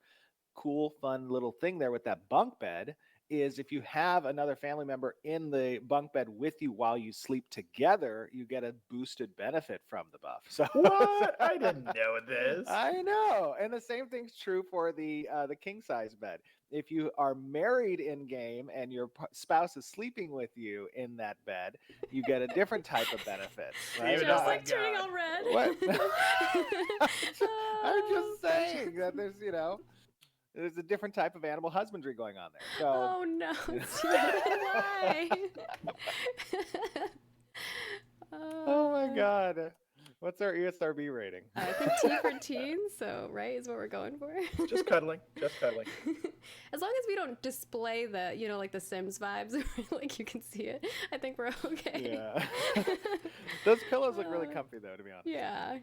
cool, fun little thing there with that bunk bed is if you have another family member in the bunk bed with you while you sleep together, you get a boosted benefit from the buff. So what? I didn't know this. I know. And the same thing's true for the king size bed. If you are married in game and your spouse is sleeping with you in that bed, you get a different type of benefit. Right? Just like turning all red. What? I'm just saying that there's a different type of animal husbandry going on there. So. Oh no! Why? Oh my God! What's our ESRB rating? I think T for teen. So right is what we're going for. Just cuddling. Just cuddling. As long as we don't display the, like the Sims vibes, like you can see it, I think we're okay. Yeah. Those pillows look really comfy though, to be honest. Yeah.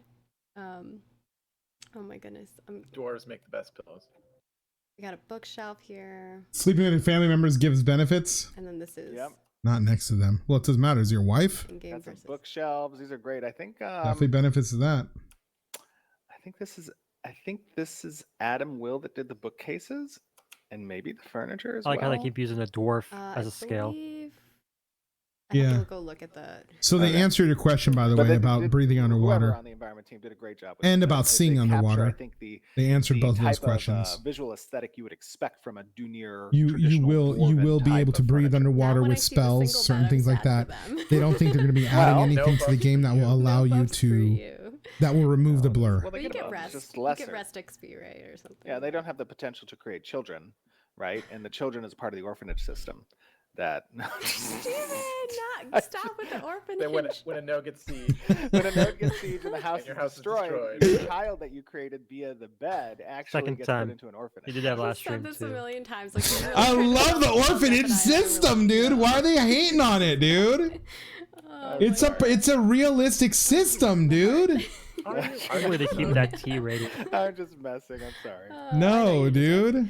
Oh my goodness. Dwarves make the best pillows. We got a bookshelf here. Sleeping with your family members gives benefits. And then this is not next to them. Well, it doesn't matter. Is your wife? Got some bookshelves. These are great. I think definitely benefits of that. I think this is Adam Will that did the bookcases, and maybe the furniture as well. I like how they keep using the dwarf as a scale. I have to go look at the. So they answered your question, by the way, about breathing underwater. Whoever on the environment team did a great job. And about seeing underwater. I think they answered both of those questions. Visual aesthetic you would expect from a Dunir. You will be able to breathe underwater with spells, certain things like that. They don't think they're going to be adding anything to the game that will allow you to. That will remove the blur. Well, you get rest. You get rest XP, right, or something. Yeah, they don't have the potential to create children, right? And the children is part of the orphanage system. That stop with the orphanage. Then when a node gets siege, and the house is destroyed, the child that you created via the bed actually gets put into an orphanage. You did that last stream too. I've said this a million times. I love the orphanage system, dude. Why are they hating on it, dude? It's a realistic system, dude. I'm going to keep that T rated. I'm just messing. I'm sorry. No, dude.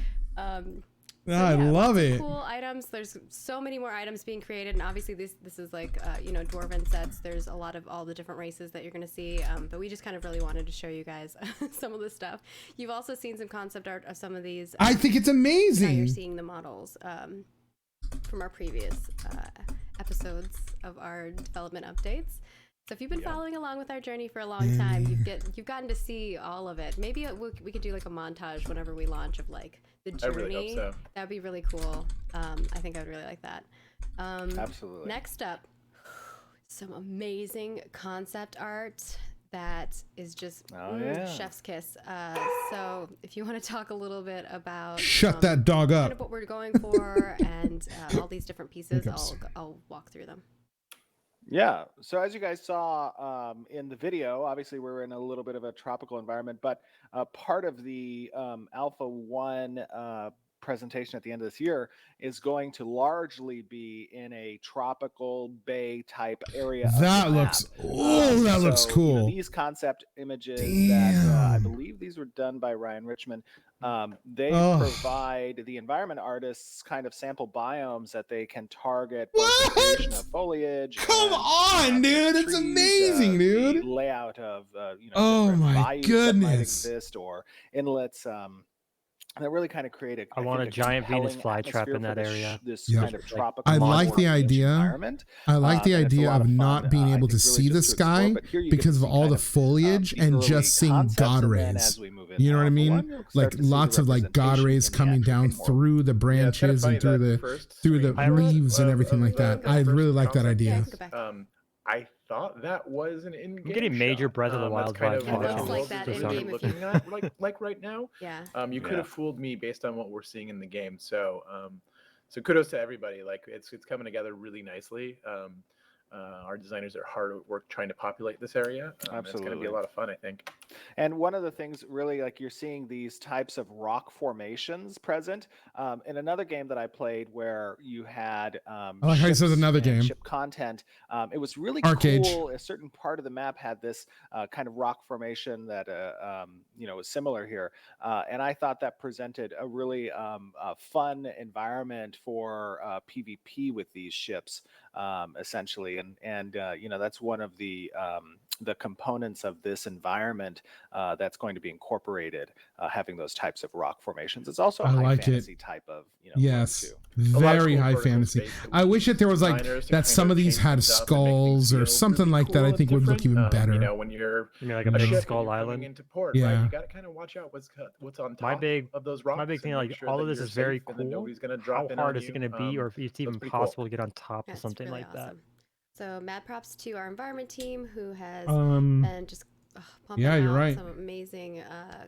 I love it. Cool items. There's so many more items being created, and obviously this is like dwarven sets. There's a lot of all the different races that you're going to see, but we just kind of really wanted to show you guys some of this stuff. You've also seen some concept art of some of these. I think it's amazing. Now you're seeing the models from our previous episodes of our development updates. So if you've been following along with our journey for a long time, you've gotten to see all of it. Maybe we could do like a montage whenever we launch of like the journey. I really hope so. That'd be really cool. I think I would really like that. Absolutely. Next up, some amazing concept art that is just chef's kiss. So if you want to talk a little bit about shut that dog up, kind of what we're going for, and all these different pieces, I'll walk through them. Yeah. So as you guys saw in the video, obviously we're in a little bit of a tropical environment, but part of the Alpha 1 presentation at the end of this year is going to largely be in a tropical bay type area. That looks looks cool. These concept images that I believe these were done by Ryan Richmond. They provide the environment artists kind of sample biomes that they can target both the creation of foliage. Come on, dude! It's amazing, dude. The layout of oh my goodness, that might exist, or inlets. that really kind of create I want a giant Venus flytrap in that area. This kind of tropical. I like the idea. Environment. I like the idea of not being able to see the sky because of all the foliage and just seeing God rays. You know what I mean? Like lots of like God rays coming down through the branches and through the leaves and everything like that. I really like that idea. I thought that was an in-game. I'm getting major Breath of the Wild vibes. It looks like that in-game looking at like right now. Yeah. You could have fooled me based on what we're seeing in the game. So so kudos to everybody. Like it's coming together really nicely. Our designers are hard at work trying to populate this area. It's going to be a lot of fun, I think. And one of the things really, like you're seeing these types of rock formations present in another game that I played where you had I like how he says another game. Ship content. It was really Arcade. cool. A certain part of the map had this kind of rock formation that was similar here. And I thought that presented a really fun environment for PvP with these ships, essentially. And that's one of the components of this environment that's going to be incorporated, having those types of rock formations. It's also a high fantasy type of yes, too. very high fantasy. I wish that there was like that some of these had skulls or something like that. I think would look even better. When you're like a big skull island into port, right? You got to kind of watch out what's on top of those rocks. My big thing, like all of this is very cool. How hard is it going to be, or if it's even possible to get on top of something really like that? So mad props to our environment team who has been just pumping out some amazing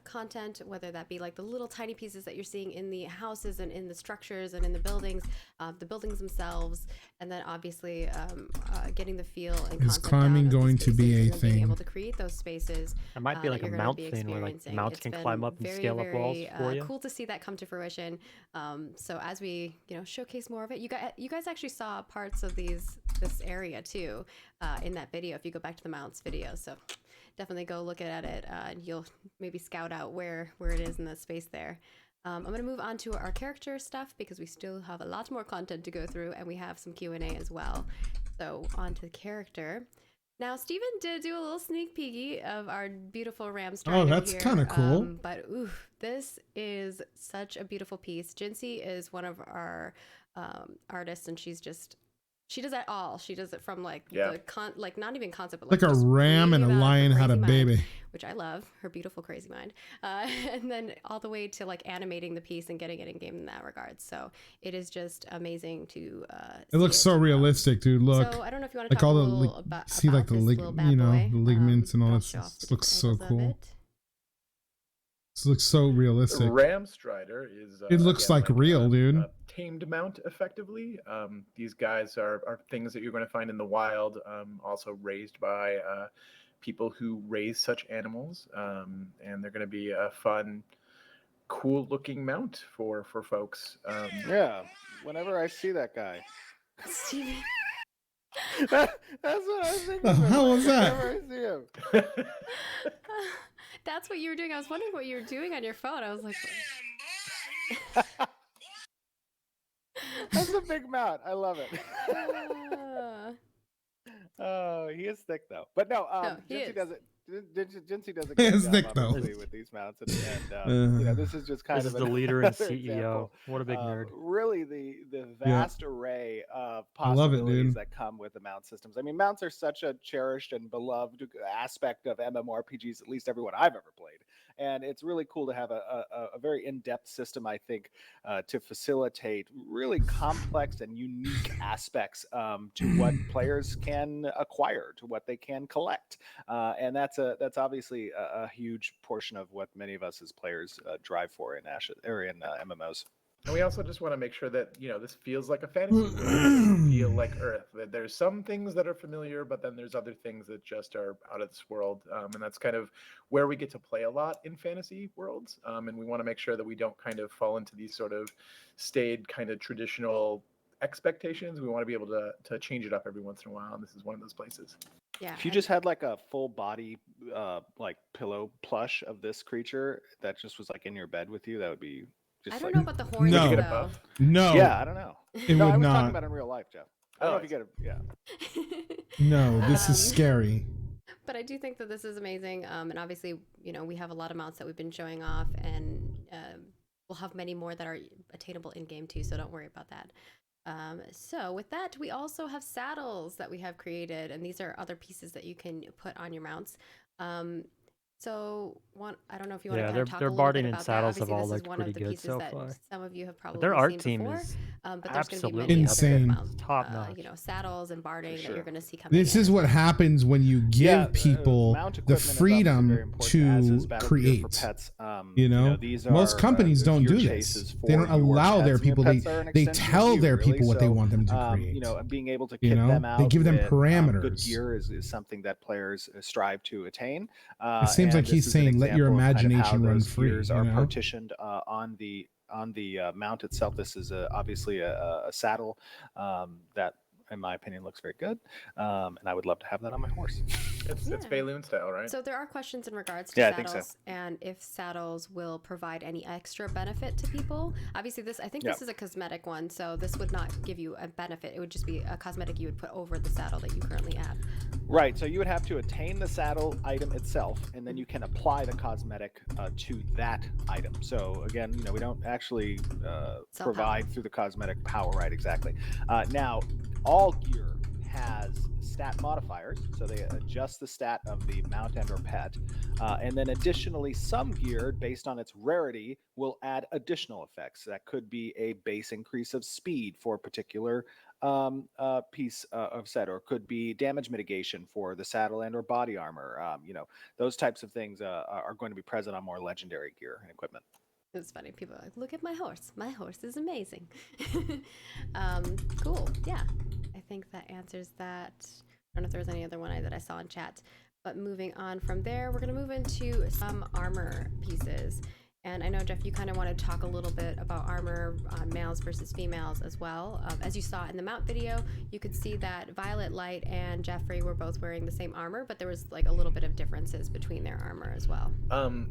content, whether that be like the little tiny pieces that you're seeing in the houses and in the structures and in the buildings themselves, and then obviously getting the feel and is climbing going to be a thing? Being able to create those spaces. It might be like a mount thing where like mounts can climb up and scale up walls for you. Cool to see that come to fruition. So as we showcase more of it, you guys actually saw parts of this area too in that video. If you go back to the mounts video, so definitely go look at it and you'll maybe scout out where it is in the space there. I'm going to move on to our character stuff because we still have a lot more content to go through and we have some Q&A as well. So on to the character. Now, Steven did do a little sneak peeky of our beautiful ram strider. Oh, that's kind of cool. But this is such a beautiful piece. Jinsey is one of our artists, and she does that all. She does it from like not even concept, but like a ram and a lion had a baby, which I love. Her beautiful crazy mind, and then all the way to like animating the piece and getting it in game in that regard. So it is just amazing to. It looks so realistic, dude. Look, so I don't know if you want to like talk all a the little about see like the the ligaments and all this. this. Looks so cool. This looks so realistic. The ram strider is. It looks like real, dude. Tamed mount, effectively. These guys are things that you're going to find in the wild, also raised by people who raise such animals, and they're going to be a fun, cool looking mount for folks. Yeah, whenever I see that guy. Steven. That's what I was thinking. How was that? Whenever I see him. That's what you were doing. I was wondering what you were doing on your phone. I was like... That's a big mount. I love it. Oh, he is thick though. But no, Jinsey does it. Jinsey does a good job obviously with these mounts, and this is just kind of the leader and CEO. Example. What a big nerd! Really, the vast array of possibilities that come with the mount systems. I mean, mounts are such a cherished and beloved aspect of MMORPGs. At least everyone I've ever played. And it's really cool to have a very in-depth system, I think, to facilitate really complex and unique aspects to what players can acquire, to what they can collect. And that's obviously a huge portion of what many of us as players drive for in MMOs. And we also just want to make sure that, this feels like a fantasy world. It doesn't feel like Earth. That there's some things that are familiar, but then there's other things that just are out of this world. And that's kind of where we get to play a lot in fantasy worlds. And we want to make sure that we don't kind of fall into these sort of staid kind of traditional expectations. We want to be able to change it up every once in a while. And this is one of those places. Yeah. If you just had like a full body like pillow plush of this creature that just was like in your bed with you, that would be... I don't know about the horns, though. No. Yeah, I don't know. It would I was not. talking about in real life, Jeff. I don't know if you get it. Yeah. No, this is scary. But I do think that this is amazing. And obviously, we have a lot of mounts that we've been showing off, and we'll have many more that are attainable in game too, so don't worry about that. So with that, we also have saddles that we have created, and these are other pieces that you can put on your mounts. So I don't know if you want to kind of talk a little bit about that. Obviously, this is one of the pieces that some of you have probably their art seen team before. is But there's going to be many insane. other Top notch. you know, saddles and barding that you're going to see coming. This is what happens when you give people the freedom to create. Pets. You know, most companies don't do this. They don't allow their people. They tell their people what they want them to create. You know, being able to kit them out. They give them parameters. Good gear is something that players strive to attain. It seems like he's saying, "Let your imagination run free." Gears are partitioned on the mount itself. This is obviously a saddle that, in my opinion, looks very good, and I would love to have that on my horse. It's Bayloon style, right? So there are questions in regards to saddles, I think so. And if saddles will provide any extra benefit to people. Obviously, I think this is a cosmetic one, so this would not give you a benefit. It would just be a cosmetic you would put over the saddle that you currently have. Right, so you would have to attain the saddle item itself, and then you can apply the cosmetic to that item. So again, you know, we don't actually provide through the cosmetic power, right? Exactly. Now, all gear has stat modifiers, so they adjust the stat of the mount and or pet, and then additionally some gear based on its rarity will add additional effects. That could be a base increase of speed for a particular piece of set, or could be damage mitigation for the saddle and or body armor. You know, those types of things are going to be present on more legendary gear and equipment. It's funny, people are like, look at my horse is amazing. Cool. Yeah, I think that answers that. I don't know if there was any other one that I saw in chat, but moving on from there, we're going to move into some armor pieces. And I know, Jeff, you kind of want to talk a little bit about armor on males versus females as well. As you saw in the mount video, you could see that Violet, Light, and Jeffrey were both wearing the same armor, but there was like a little bit of differences between their armor as well.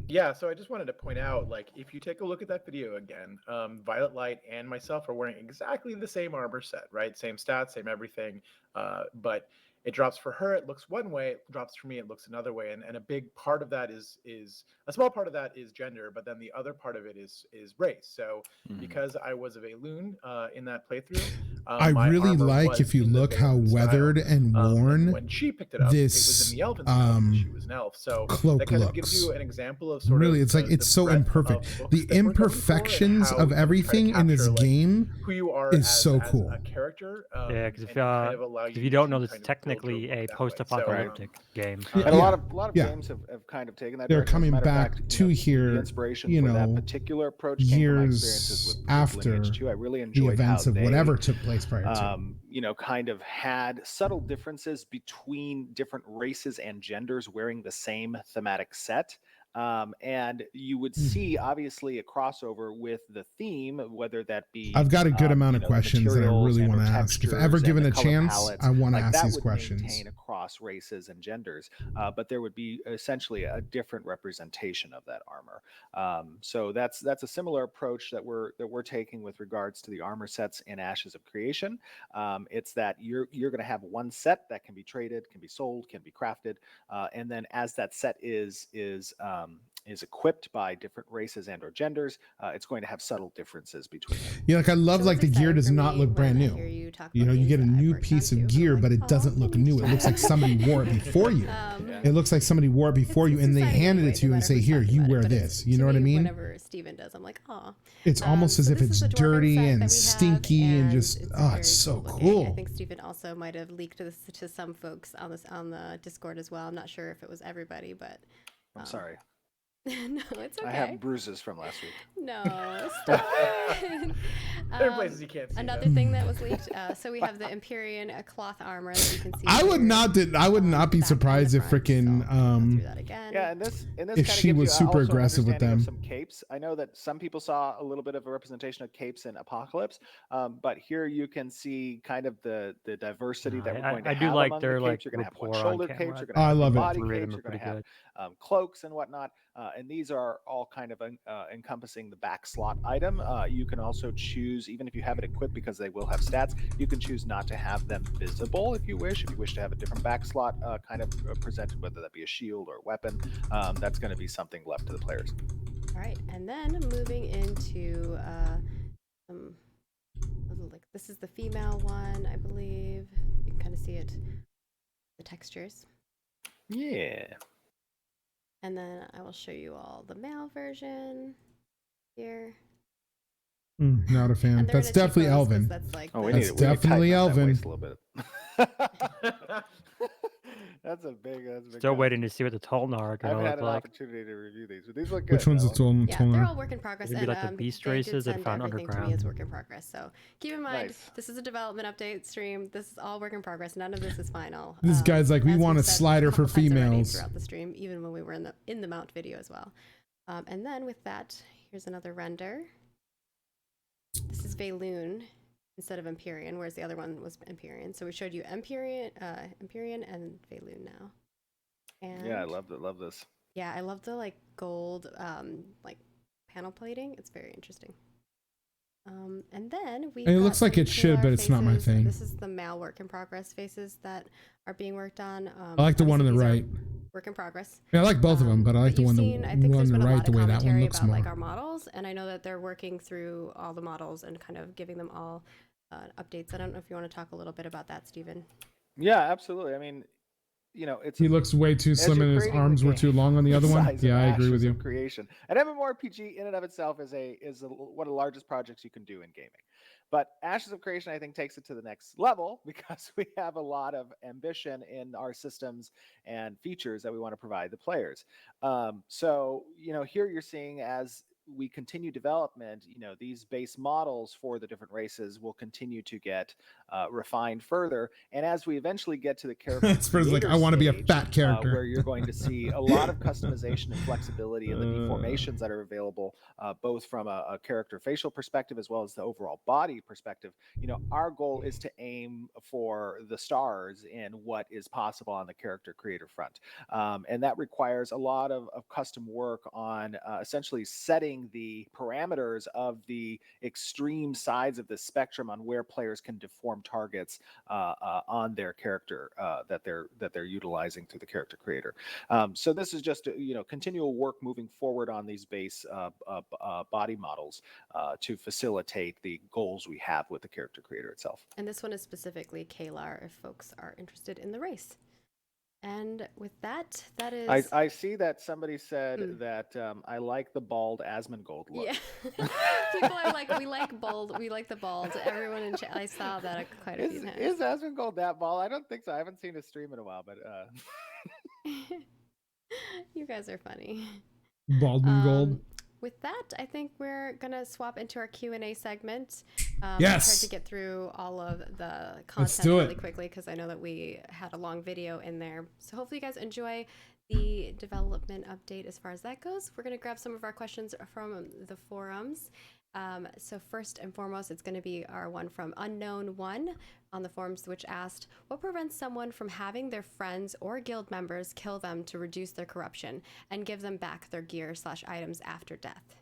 Yeah, so I just wanted to point out, like, if you take a look at that video again, Violet, Light, and myself are wearing exactly the same armor set, right? Same stats, same everything, but it drops for her, it looks one way, it drops for me, it looks another way. And a big part of that is a small part of that is gender, but then the other part of it is race. So because I was a Valoon in that playthrough, I really like, if you look how weathered and worn when she picked it up, it was in the elven style, she was an elf. So that kind of gives you an example of sort of it's like it's so imperfect. The imperfections of everything in this game who you are is so cool. A character. Yeah, because if you don't know, this is technically a post-apocalyptic game. And a lot of games have kind of taken that. They're coming back to here, the inspiration for that particular approach years after I really enjoyed the events how of they, whatever took place prior to. You know, kind of had subtle differences between different races and genders wearing the same thematic set. And you would see obviously a crossover with the theme, whether that be I've got a good amount of questions that I really want to ask. If ever given a chance, palettes, I want to ask these questions. Maintain across races and genders, but there would be essentially a different representation of that armor. So that's a similar approach that we're taking with regards to the armor sets in Ashes of Creation. It's that you're going to have one set that can be traded, can be sold, can be crafted, and then as that set is equipped by different races and or genders, it's going to have subtle differences between them. Yeah, like I love, like the gear does not look brand new. You know, you get a new piece of gear, but it doesn't look new. It looks like somebody wore it before you. It looks like somebody wore it before you, and they handed it to you and say, "Here, you wear this." You know what I mean? Whenever Steven does, I'm like, oh. It's almost as if it's dirty and stinky and just, it's so cool. I think Steven also might have leaked this to some folks on the Discord as well. I'm not sure if it was everybody, but I'm sorry. No, it's okay. I have bruises from last week. No, stop. There are places you can't see. Another thing that was leaked. So we have the Empyrean cloth armor that you can see. I would not be surprised if freaking yeah, and this if she was super aggressive with them. Some capes. I know that some people saw a little bit of a representation of capes in Apocalypse, but here you can see kind of the diversity that we're going to have. I do like among their the capes. You're going to have one-shouldered capes. You're going to have body capes. You're going to have cloaks and whatnot. And these are all kind of encompassing the back slot item. You can also choose, even if you have it equipped, because they will have stats, you can choose not to have them visible if you wish. If you wish to have a different back slot kind of presented, whether that be a shield or a weapon, that's going to be something left to the players. All right, and then moving into this is the female one, I believe. You can kind of see it, the textures. Yeah. And then I will show you all the male version here. Not a fan. That's definitely Elvin. That's like that's definitely Elvin. A little bit. That's a big. Still waiting to see what the Tolnar are I haven't gonna had look an like. opportunity to review these, but these look good. Which one's the Tolnar? Yeah, they're all work in progress. Maybe like the beast races that found underground. To me is underground. work in progress. So keep in mind, this is a development update stream. This is all work in progress. None of this is final. This guy's like, we want a slider for females. Throughout the stream, even when we were in the mount video as well. And then with that, here's another render. This is Valoon instead of Empyrean, whereas the other one was Empyrean. So we showed you Empyrean and Valoon now. And yeah, I love this. Yeah, I love the like gold like panel plating. It's very interesting. And then we. It looks like it should, but it's not my thing. This is the male work in progress faces that are being worked on. I like the one on the right. Work in progress. Yeah, I like both of them, but I like the one on the right, the way that one looks more. Like our models, and I know that they're working through all the models and kind of giving them all updates. I don't know if you want to talk a little bit about that, Stephen. Yeah, absolutely. I mean, you know, he looks way too slim and his arms were too long on the other one. Yeah, I agree with you. Creation. And MMORPG in and of itself is one of the largest projects you can do in gaming. But Ashes of Creation, I think, takes it to the next level because we have a lot of ambition in our systems and features that we want to provide the players. So, you know, here you're seeing as we continue development, you know, these base models for the different races will continue to get refined further. And as we eventually get to the character, like, I want to be a fat character, where you're going to see a lot of customization and flexibility in the deformations that are available, both from a character facial perspective as well as the overall body perspective. You know, our goal is to aim for the stars in what is possible on the character creator front, and that requires a lot of custom work on essentially setting the parameters of the extreme sides of the spectrum on where players can deform targets on their character that they're utilizing through the character creator. So this is just continual work moving forward on these base body models to facilitate the goals we have with the character creator itself. And this one is specifically Kalar if folks are interested in the race. And with that, that is. I see that somebody said that I like the bald Asmongold look. Yeah, people are like, we like bald. We like the bald. Everyone in chat, I saw that quite a few times. Is Asmongold that bald? I don't think so. I haven't seen his stream in a while, but. You guys are funny. Baldwin Gold. With that, I think we're gonna swap into our Q&A segment. Yes. I tried to get through all of the content really quickly because I know that we had a long video in there. So hopefully you guys enjoy the development update as far as that goes. We're gonna grab some of our questions from the forums. So first and foremost, it's gonna be our one from Unknown1 on the forums, which asked, what prevents someone from having their friends or guild members kill them to reduce their corruption and give them back their gear / items after death?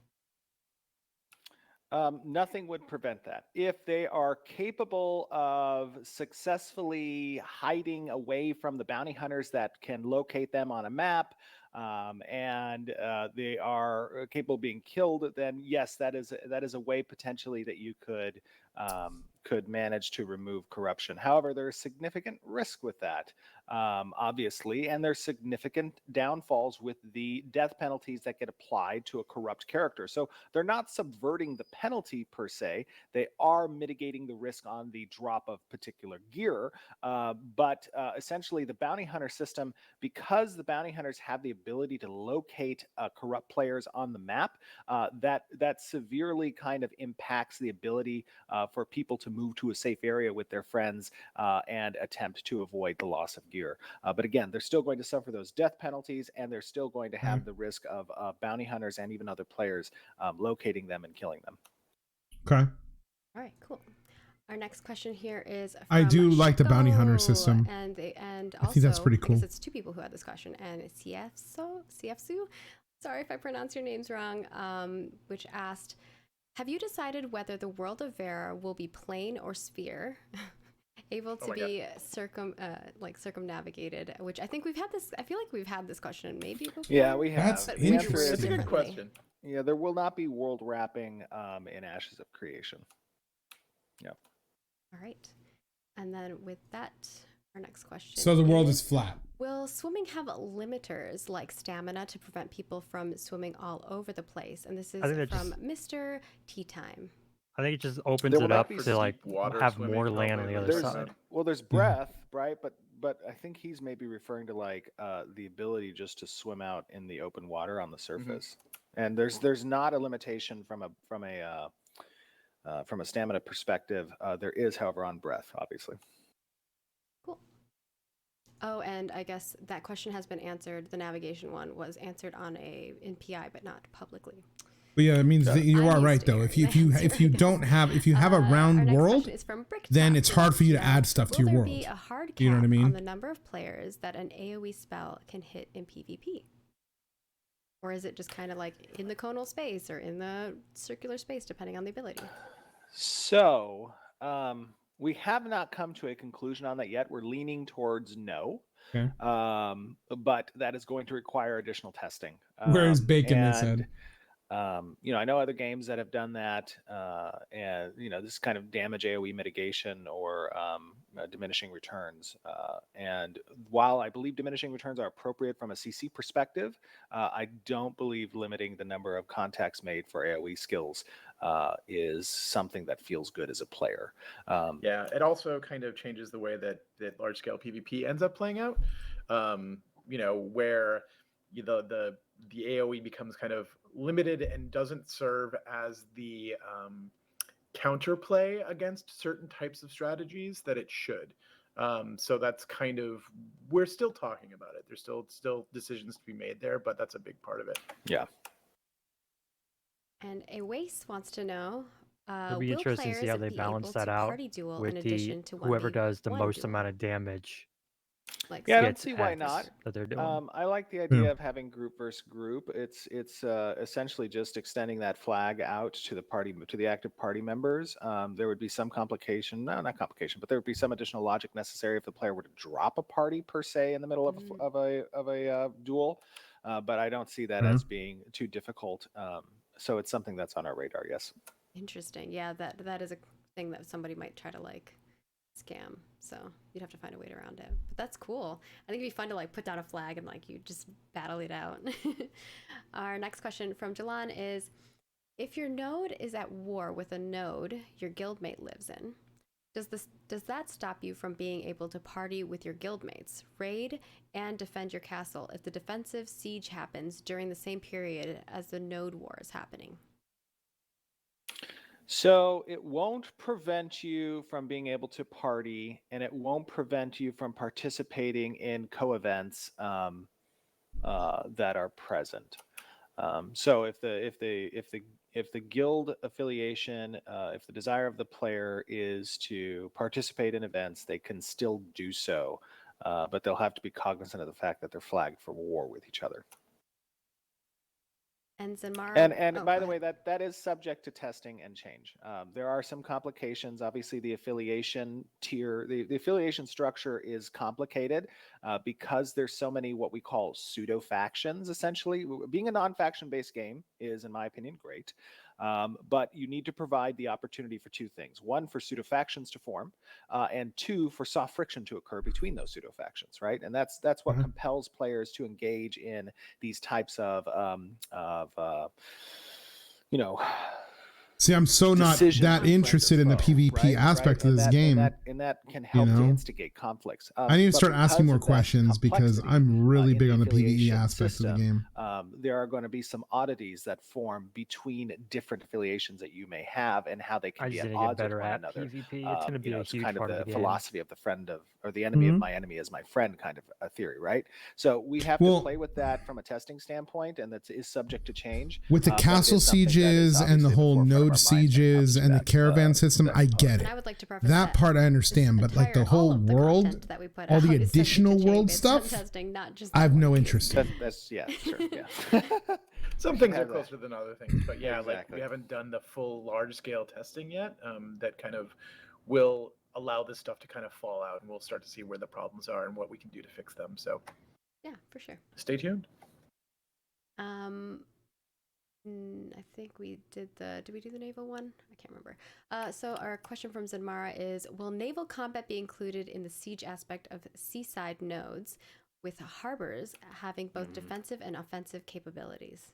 Nothing would prevent that. If they are capable of successfully hiding away from the bounty hunters that can locate them on a map, and they are capable of being killed, then yes, that is a way potentially that you could manage to remove corruption. However, there is significant risk with that, obviously, and there's significant downfalls with the death penalties that get applied to a corrupt character. So they're not subverting the penalty per se. They are mitigating the risk on the drop of particular gear. But essentially, the bounty hunter system, because the bounty hunters have the ability to locate corrupt players on the map, that severely kind of impacts the ability for people to move to a safe area with their friends and attempt to avoid the loss of gear. But again, they're still going to suffer those death penalties, and they're still going to have the risk of bounty hunters and even other players locating them and killing them. Okay. All right, cool. Our next question here is from I do like the bounty hunter system. And also, I think that's pretty cool. I guess it's two people who had this question, and it's CFSU, sorry if I pronounce your names wrong, which asked, have you decided whether the world of Vera will be plane or sphere, able to be circumnavigated? Which I think we've had this. I feel like we've had this question maybe before. Yeah, we have. That's interesting. It's a good question. Yeah, there will not be world wrapping in Ashes of Creation. Yeah. All right. And then with that, our next question. So the world is flat. Will swimming have limiters like stamina to prevent people from swimming all over the place? And this is from Mr. Tea Time. I think it just opens it up to like have more land on the other there's, side. Well, there's breath, right? But I think he's maybe referring to like the ability just to swim out in the open water on the surface. And there's not a limitation from a stamina perspective. There is, however, on breath, obviously. Cool. Oh, and I guess that question has been answered. The navigation one was answered in PI, but not publicly. But yeah, it means that you are right though. If you have a round world, then it's hard for you to add stuff to your world. Will there be a hard cap you know what I mean? on the number of players that an AoE spell can hit in PvP? Or is it just kind of like in the conal space or in the circular space, depending on the ability? So we have not come to a conclusion on that yet. We're leaning towards no. Okay. But that is going to require additional testing. Where is bacon? They said. I know other games that have done that, and this kind of damage AoE mitigation or diminishing returns. And while I believe diminishing returns are appropriate from a CC perspective, I don't believe limiting the number of contacts made for AoE skills is something that feels good as a player. Yeah, it also kind of changes the way that large scale PvP ends up playing out. Where the AoE becomes kind of limited and doesn't serve as the counterplay against certain types of strategies that it should. So that's kind of, we're still talking about it. There's still decisions to be made there, but that's a big part of it. Yeah. And a Waste wants to know, it'll be interesting to see how they balance that out with whoever does the most amount of damage. I don't see why not. That they're doing. I like the idea of having group versus group. It's essentially just extending that flag out to the active party members. There would be some complication, not complication, but there would be some additional logic necessary if the player were to drop a party per se in the middle of a duel. But I don't see that as being too difficult. So it's something that's on our radar. Yes. Interesting. Yeah, that is a thing that somebody might try to scam, so you'd have to find a way around it, but that's cool. I think it'd be fun to put down a flag and you just battle it out. Our next question from Jalan is, if your node is at war with a node your guildmate lives in, does that stop you from being able to party with your guildmates, raid, and defend your castle if the defensive siege happens during the same period as the node war is happening? So it won't prevent you from being able to party, and it won't prevent you from participating in co-events that are present. So if the guild affiliation, if the desire of the player is to participate in events, they can still do so, but they'll have to be cognizant of the fact that they're flagged for war with each other. And Zenmara. And by the way, that is subject to testing and change. There are some complications. Obviously, the affiliation tier, the affiliation structure is complicated because there's so many what we call pseudo factions. Essentially, being a non-faction based game is, in my opinion, great. But you need to provide the opportunity for two things: one, for pseudo factions to form, and two, for soft friction to occur between those pseudo factions, right? And that's what compels players to engage in these types of See, I'm so not that interested in the PvP aspect of this game. And that can help to instigate conflicts. I need to start asking more questions because I'm really big on the PvE aspect of the game. There are going to be some oddities that form between different affiliations that you may have and how they can be at odds with one another. PvP. It's going to be a huge kind part of of the the philosophy of the friend of, or the enemy of my enemy is my friend kind of a theory, right? So we have to play with that from a testing standpoint, and that is subject to change. With the castle sieges and the whole node sieges and the caravan system, I get it. I would like to preface that part I understand, but the whole world, all the additional world stuff, I have no interest in. That's yeah, sure, yeah. Some things are closer than other things, but yeah, we haven't done the full large scale testing yet. That kind of will allow this stuff to kind of fall out, and we'll start to see where the problems are and what we can do to fix them. So yeah, for sure. Stay tuned. I think we did we do the naval one? I can't remember. So our question from Zenmara is, will naval combat be included in the siege aspect of seaside nodes with harbors having both defensive and offensive capabilities?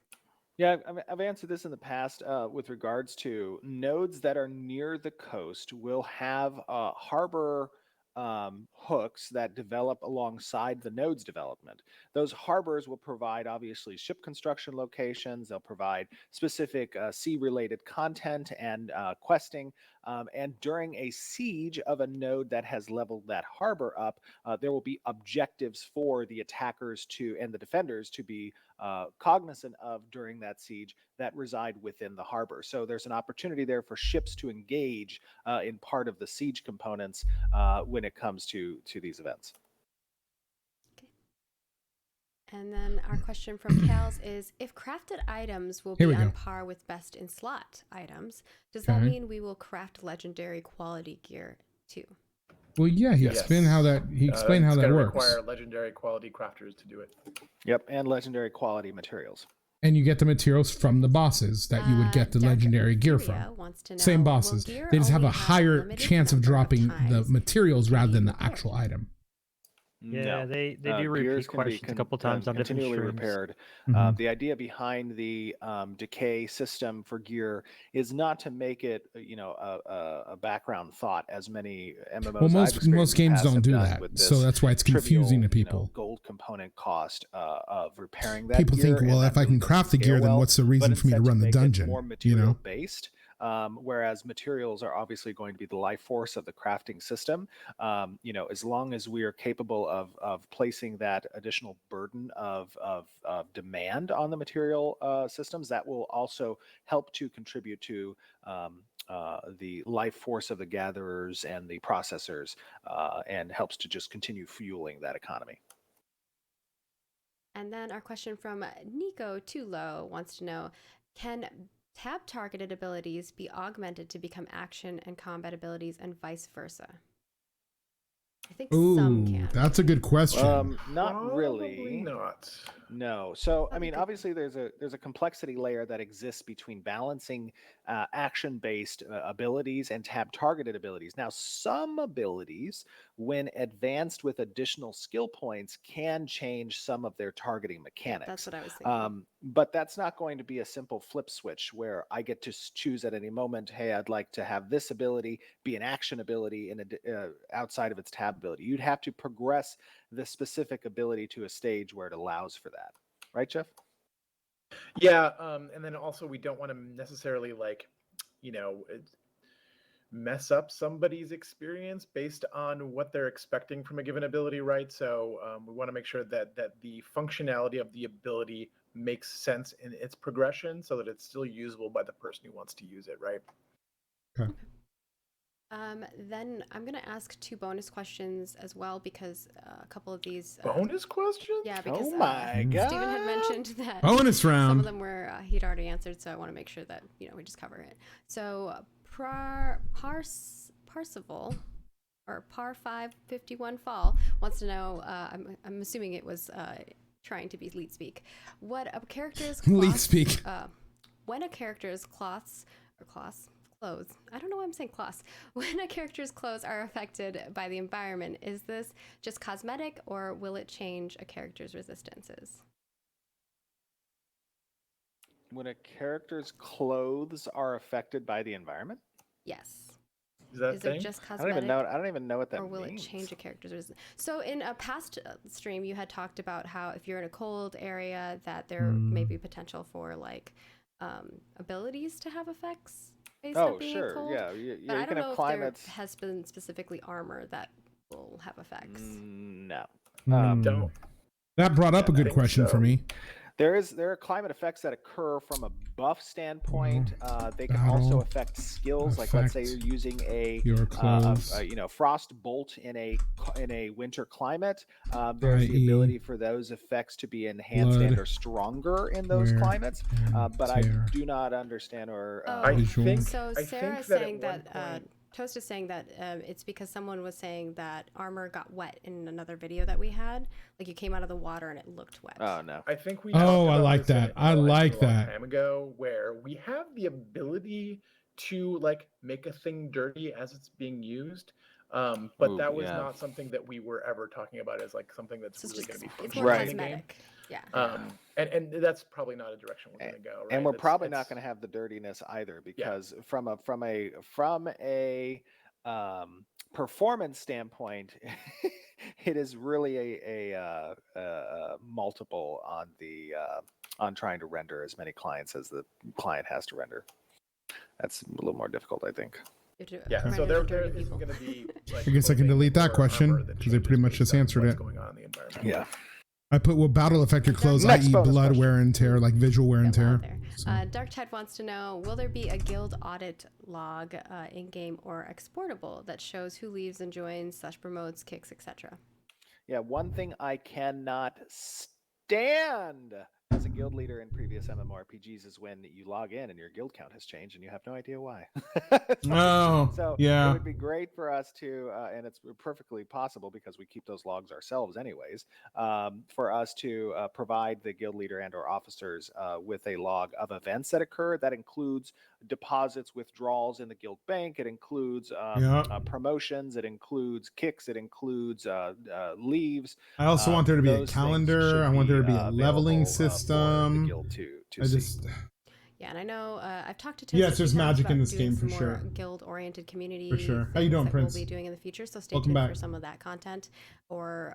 Yeah, I've answered this in the past with regards to nodes that are near the coast will have harbor hooks that develop alongside the node's development. Those harbors will provide obviously ship construction locations. They'll provide specific sea-related content and questing. And during a siege of a node that has leveled that harbor up, there will be objectives for the attackers and the defenders to be cognizant of during that siege that reside within the harbor. So there's an opportunity there for ships to engage in part of the siege components when it comes to these events. Okay. And then our question from Kals is, if crafted items will be on par with best in slot items, does that mean we will craft legendary quality gear too? Well, yeah, he explained how that works. Require legendary quality crafters to do it. Yep, and legendary quality materials. And you get the materials from the bosses that you would get the legendary gear from. Same bosses. They just have a higher chance of dropping the materials rather than the actual item. Yeah, No. they do repeat questions a couple times on different continually streams. repaired. The idea behind the decay system for gear is not to make it, a background thought, as many MMOs. Well, most games don't do that, so that's why it's confusing to people. Gold component cost of repairing that. People gear think, well, if I can craft the gear, then what's the reason for me to run the dungeon? More material based. Whereas materials are obviously going to be the life force of the crafting system. As long as we are capable of placing that additional burden of demand on the material systems, that will also help to contribute to the life force of the gatherers and the processors, and helps to just continue fueling that economy. And then our question from Nico Tulo wants to know, can tab targeted abilities be augmented to become action and combat abilities and vice versa? I think some can. That's a good question. Not really. Probably not. No. So, I mean, obviously there's a complexity layer that exists between balancing action-based abilities and tab-targeted abilities. Now, some abilities, when advanced with additional skill points, can change some of their targeting mechanics. That's what I was thinking. But that's not going to be a simple flip switch where I get to choose at any moment, hey, I'd like to have this ability be an action ability outside of its tab ability. You'd have to progress the specific ability to a stage where it allows for that. Right, Jeff? Yeah, and then also we don't want to necessarily mess up somebody's experience based on what they're expecting from a given ability, right? So we want to make sure that the functionality of the ability makes sense in its progression so that it's still usable by the person who wants to use it, right? Okay. Then I'm going to ask 2 bonus questions as well, because a couple of these... bonus questions? Yeah, because oh my God. Steven had mentioned that bonus round. Some of them were he'd already answered, so I want to make sure that we just cover it. So Parsival, or Par 551 Fall, wants to know, I'm assuming it was trying to be lead speak, what a character's cloth, lead speak. When a character's clothes, I don't know why I'm saying cloths. When a character's clothes are affected by the environment, is this just cosmetic, or will it change a character's resistances? When a character's clothes are affected by the environment? Yes. Is that it just cosmetic? I don't even know what that means. Or will it change a character's resistance? So in a past stream, you had talked about how if you're in a cold area, that there may be potential for abilities to have effects. Oh, sure. Cold. Yeah. But I don't know if there has been specifically armor that will have effects. No. Don't. That brought up a good question for me. There are climate effects that occur from a buff standpoint. They can also affect skills, like let's say you're using a frost bolt in a winter climate. There's the ability for those effects to be enhanced and or stronger in those climates. But I do not understand or. I think so. Sarah's saying that Toast is saying that it's because someone was saying that armor got wet in another video that we had. Like you came out of the water and it looked wet. Oh no. I think we. Oh, I talked about like this that. in I like a long that. time ago, where we have the ability to like make a thing dirty as it's being used. But Ooh, that was yeah. not something that we were ever talking about as like something that's So really going to be it's functional more in the game. cosmetic. Yeah. And that's probably not a direction we're going to go. Right? And we're It's- probably it's- not going to have the dirtiness either, because from a performance standpoint, it is really a multiple on the on trying to render as many clients as the client has to render. That's a little more difficult, I think. Yeah, so there isn't going to be. Like, I guess I can delete that question because they pretty much just answered it. Going on in the environment. Yeah. I put will battle affect your clothes, Next i.e. bonus blood question. wear and tear, like visual wear and tear. So. Dark Tide wants to know, will there be a guild audit log in-game or exportable that shows who leaves and joins, /promotes, kicks, etc.? Yeah, one thing I cannot stand as a guild leader in previous MMORPGs is when you log in and your guild count has changed and you have no idea why. So yeah. it would be great for us to, and it's perfectly possible because we keep those logs ourselves anyways, for us to provide the guild leader and or officers with a log of events that occur. That includes deposits, withdrawals in the guild bank. It includes promotions. It includes kicks. It includes leaves. I also want there to be a Those calendar. I want there to be a leveling system. The guild to see. Yeah, and I know I've talked to Toast. Yes, there's magic in this game for sure. Guild-oriented community. For sure. How you doing, Prince? We'll be doing in the future, so stay tuned for some of that content. Or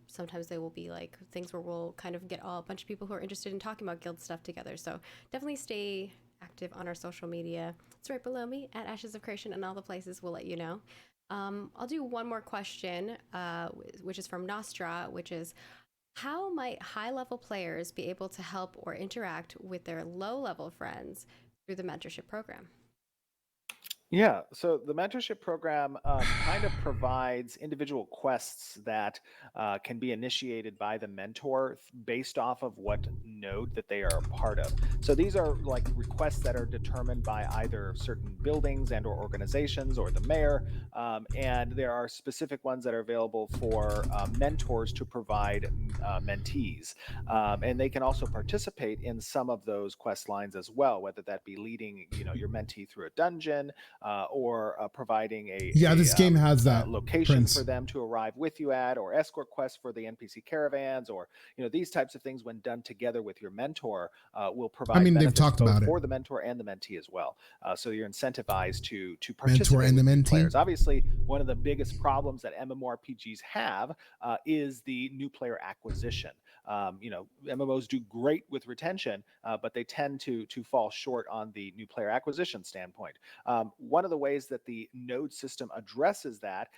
sometimes they will be like things where we'll kind of get a bunch of people who are interested in talking about guild stuff together. So definitely stay active on our social media. It's right below me at Ashes of Creation, and all the places will let you know. I'll do one more question, which is from Nostra, which is, how might high-level players be able to help or interact with their low-level friends through the mentorship program? Yeah, so the mentorship program kind of provides individual quests that can be initiated by the mentor based off of what node that they are a part of. So these are like requests that are determined by either certain buildings and or organizations or the mayor, and there are specific ones that are available for mentors to provide mentees. And they can also participate in some of those quest lines as well, whether that be leading your mentee through a dungeon, or providing this game has that location Prince. for them to arrive with you at, or escort quests for the NPC caravans, or these types of things when done together with your mentor will provide. They've talked about it for the mentor and the mentee as well. So you're incentivized to participate mentor and the with mentee. players. Obviously, one of the biggest problems that MMORPGs have is the new player acquisition. MMOs do great with retention, but they tend to fall short on the new player acquisition standpoint. One of the ways that the node system addresses that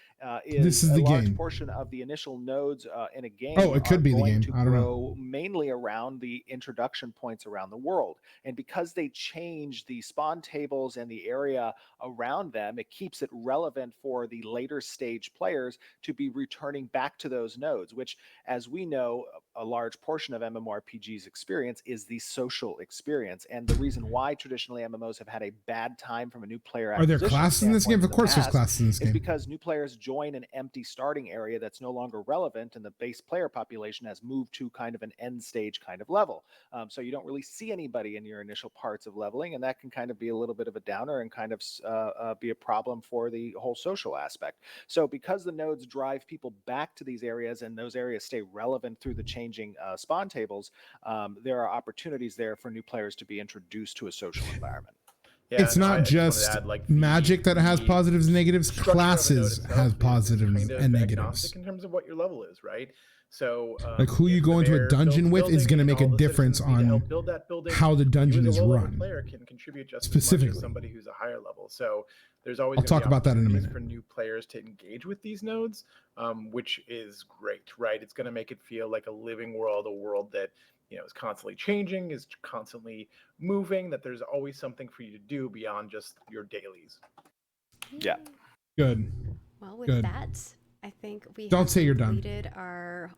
is a large portion of the initial nodes in a game. Oh, it could be the game. I don't know. Mainly around the introduction points around the world, and because they change the spawn tables and the area around them, it keeps it relevant for the later stage players to be returning back to those nodes, which, as we know, a large portion of MMORPG's experience is the social experience. And the reason why traditionally MMOs have had a bad time from a new player acquisition. Are there classes in this game? Of course there's classes in this game. Is because new players join an empty starting area that's no longer relevant, and the base player population has moved to kind of an end stage kind of level. So you don't really see anybody in your initial parts of leveling, and that can kind of be a little bit of a downer and kind of be a problem for the whole social aspect. So because the nodes drive people back to these areas and those areas stay relevant through the changing spawn tables, there are opportunities there for new players to be introduced to a social environment. Yeah, it's not just magic that has positives and negatives. Classes has positives and negatives. In terms of what your level is, right? So, like who you go into a dungeon with is going to make a difference on how the dungeon is run. Player can contribute just specifically as much as somebody who's a higher level. So there's always I'll talk about that in a minute for new players to engage with these nodes, which is great, right? It's going to make it feel like a living world, a world that is constantly changing, is constantly moving, that there's always something for you to do beyond just your dailies. Yeah. Good. Well, with that, I think we don't say you're done. Completed our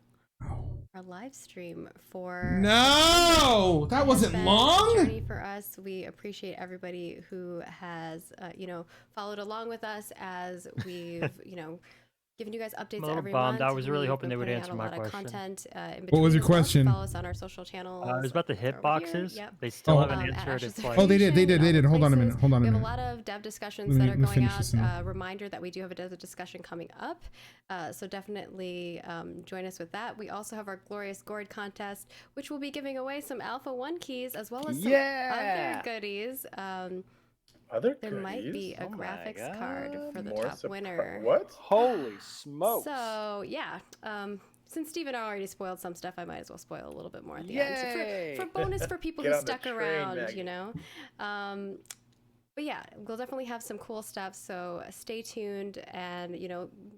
our live stream for no, that wasn't long. A journey for us. We appreciate everybody who has followed along with us as we've giving you guys updates every month. I was really hoping they would answer my question. Content, what was your question? Follow us on our social channels. It was about the hitboxes. Yep. They still haven't answered. It's like, they did. Hold on a minute. We have a lot of dev discussions that are going out. Reminder that we do have a dev discussion coming up. So definitely join us with that. We also have our Glorious Gourd contest, which will be giving away some Alpha 1 keys as well as some other goodies. There might be a graphics card for the top winner. What? Holy smokes! So yeah, since Steven already spoiled some stuff, I might as well spoil a little bit more at the end. So for bonus for people who stuck around, But yeah, we'll definitely have some cool stuff. So stay tuned, and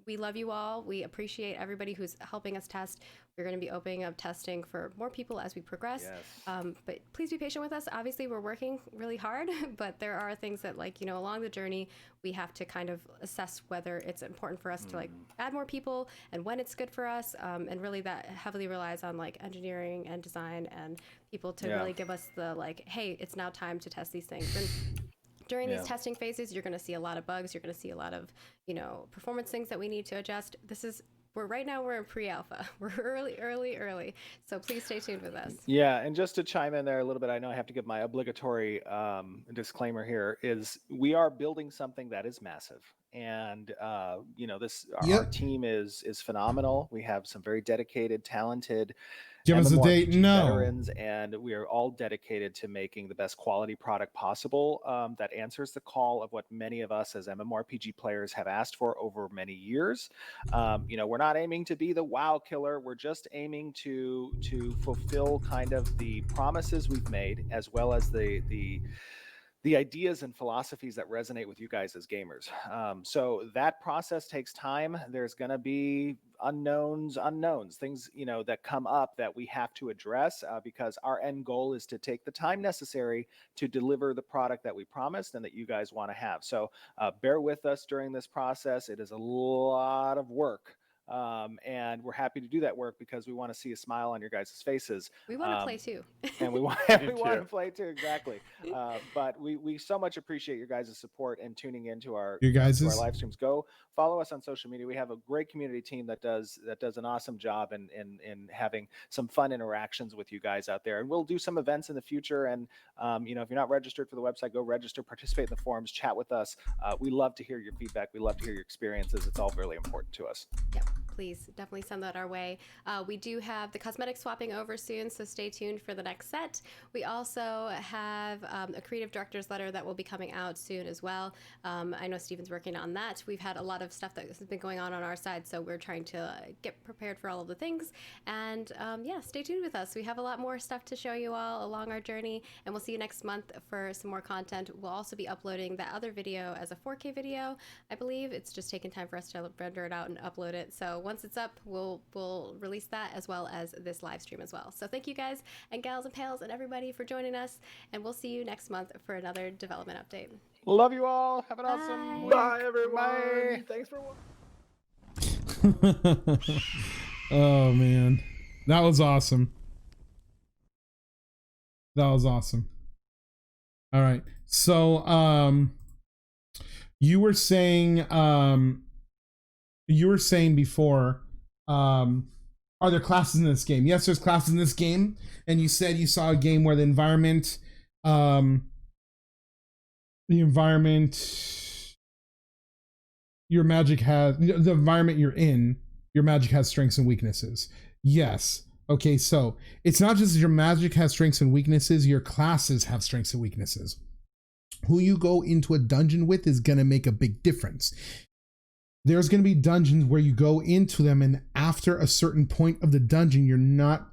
we love you all. We appreciate everybody who's helping us test. We're going to be opening up testing for more people as we progress. Yes. But please be patient with us. Obviously, we're working really hard, but there are things that, along the journey, we have to kind of assess whether it's important for us to add more people and when it's good for us. And really, that heavily relies on engineering and design and people to really give us the hey, it's now time to test these things. And during these testing phases, you're going to see a lot of bugs. You're going to see a lot of performance things that we need to adjust. Right now we're in pre-alpha. We're early. So please stay tuned with us. Yeah, and just to chime in there a little bit, I know I have to give my obligatory disclaimer here, is we are building something that is massive. And our team is phenomenal. We have some very dedicated, talented Give us a date. veterans, and we are all dedicated to making the best quality product possible that answers the call of what many of us as MMORPG players have asked for over many years. We're not aiming to be the WoW killer. We're just aiming to fulfill kind of the promises we've made, as well as the ideas and philosophies that resonate with you guys as gamers. So that process takes time. There's going to be unknowns, things, that come up that we have to address because our end goal is to take the time necessary to deliver the product that we promised and that you guys want to have. So bear with us during this process. It is a lot of work. And we're happy to do that work because we want to see a smile on your guys' faces. We want to play too. And we want to play too, exactly. But we so much appreciate your guys' support and tuning into our live streams. Go follow us on social media. We have a great community team that does an awesome job in having some fun interactions with you guys out there. And we'll do some events in the future. And if you're not registered for the website, go register, participate in the forums, chat with us. We love to hear your feedback. We love to hear your experiences. It's all really important to us. Yep. Please definitely send that our way. We do have the cosmetic swapping over soon, so stay tuned for the next set. We also have a creative director's letter that will be coming out soon as well. I know Steven's working on that. We've had a lot of stuff that has been going on our side, so we're trying to get prepared for all of the things. And stay tuned with us. We have a lot more stuff to show you all along our journey, and we'll see you next month for some more content. We'll also be uploading that other video as a 4K video, I believe. It's just taking time for us to render it out and upload it. So once it's up, we'll release that as well as this live stream as well. So thank you guys and gals and pals and everybody for joining us, and we'll see you next month for another development update. Love you all. Have an awesome week. Bye, everyone. Bye. Thanks for watching. Oh man, that was awesome. All right, so you were saying before, are there classes in this game? Yes, there's classes in this game. And you said you saw a game where the environment, your magic has, the environment you're in, your magic has strengths and weaknesses. Yes. Okay, so it's not just your magic has strengths and weaknesses, your classes have strengths and weaknesses. Who you go into a dungeon with is going to make a big difference. There's going to be dungeons where you go into them, and after a certain point of the dungeon, you're not,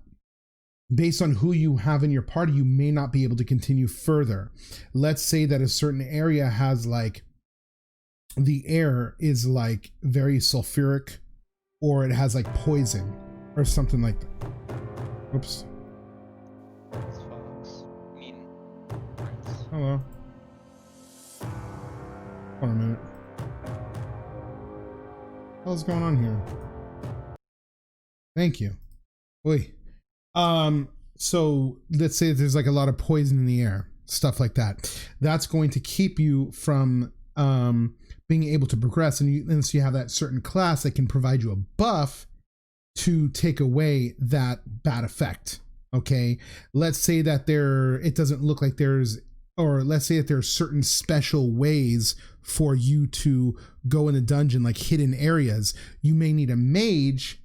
based on who you have in your party, you may not be able to continue further. Let's say that a certain area has the air is very sulfuric, or it has poison or something like that. Oops. Hello. Hold on a minute. What's going on here? Thank you. Oi. So let's say there's like a lot of poison in the air, stuff like that. That's going to keep you from being able to progress, and so you have that certain class that can provide you a buff to take away that bad effect. Okay, let's say that it doesn't look like there's, or let's say that there are certain special ways for you to go in a dungeon, like hidden areas. You may need a mage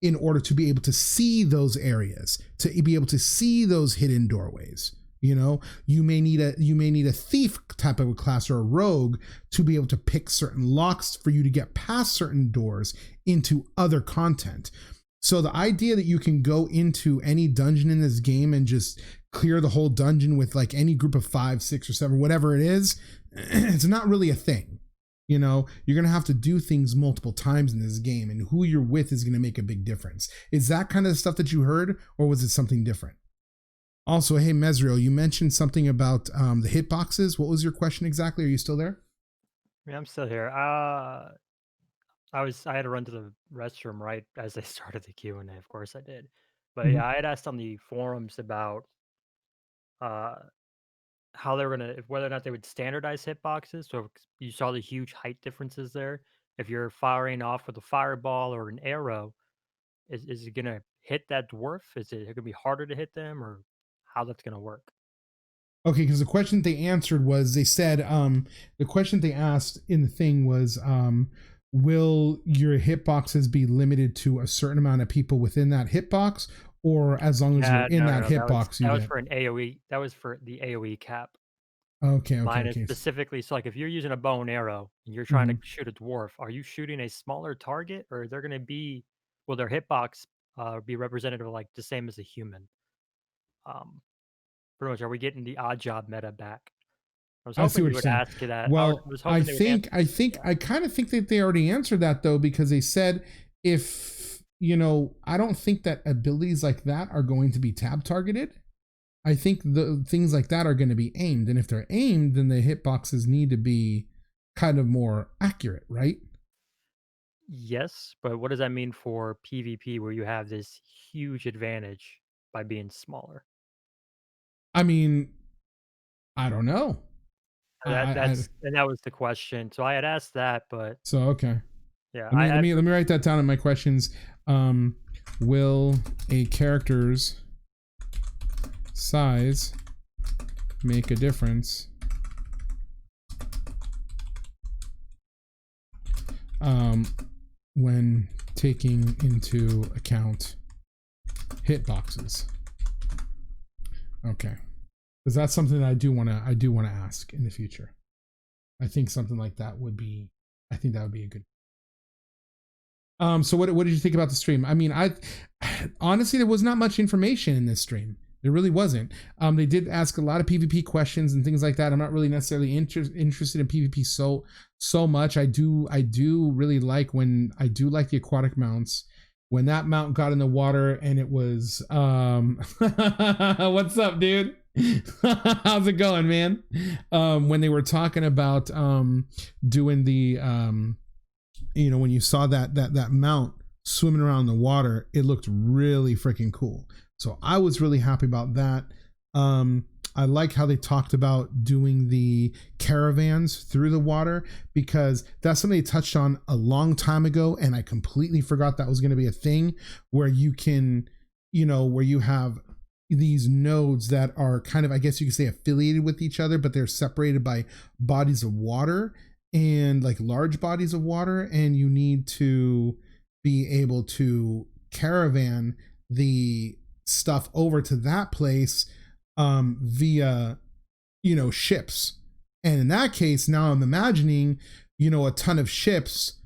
in order to be able to see those areas, to be able to see those hidden doorways. You know, you may need a thief type of a class, or a rogue, to be able to pick certain locks for you to get past certain doors into other content. So the idea that you can go into any dungeon in this game and just clear the whole dungeon with like any group of 5, 6, or 7, whatever it is, it's not really a thing. You know, you're going to have to do things multiple times in this game, and who you're with is going to make a big difference. Is that kind of the stuff that you heard, or was it something different? Also, hey, Maezriel, you mentioned something about the hitboxes. What was your question exactly? Are you still there? Yeah, I'm still here. I had to run to the restroom right as they started the Q&A. Of course I did. But yeah, I had asked on the forums about how they were whether or not they would standardize hitboxes. So if you saw the huge height differences there. If you're firing off with a fireball or an arrow, is it gonna hit that dwarf? Is it gonna be harder to hit them, or how that's gonna work? Okay, because the question they answered was, they said the question they asked in the thing was, will your hitboxes be limited to a certain amount of people within that hitbox, or as long as you're in that hitbox? That was for an AoE. That was for the AoE cap. Okay. Mine is specifically, so like if you're using a bow and arrow and you're trying to shoot a dwarf, are you shooting a smaller target, or they're going to be, will their hitbox be representative of like the same as a human? Pretty much, are we getting the odd job meta back? I was hoping you would ask you that. Well, I kind of think that they already answered that, though, because they said, if, you know, I don't think that abilities like that are going to be tab targeted. I think the things like that are going to be aimed. And if they're aimed, then the hitboxes need to be kind of more accurate, right? Yes, but what does that mean for PvP, where you have this huge advantage by being smaller? I mean, I don't know. And that was the question. So I had asked that, but okay. Yeah, let me write that down in my questions. Will a character's size make a difference when taking into account hitboxes? Okay, because that's something that I do want to ask in the future. I think something like that would be, I think that would be a good. So what did you think about the stream? I mean, honestly, there was not much information in this stream. There really wasn't. They did ask a lot of PvP questions and things like that. I'm not really necessarily interested in PvP so much. I do really like the Aquatic Mounts. When that mount got in the water and it was what's up, dude? How's it going, man? When they were talking about doing the you know, when you saw that mount swimming around in the water, it looked really freaking cool. So I was really happy about that. I like how they talked about doing the caravans through the water, because that's something they touched on a long time ago, and I completely forgot that was going to be a thing, where you can, you know, where you have these nodes that are kind of, I guess you could say, affiliated with each other, but they're separated by bodies of water, and like large bodies of water, and you need to be able to caravan the stuff over to that place via, you know, ships. And in that case, now I'm imagining, you know, a ton of ships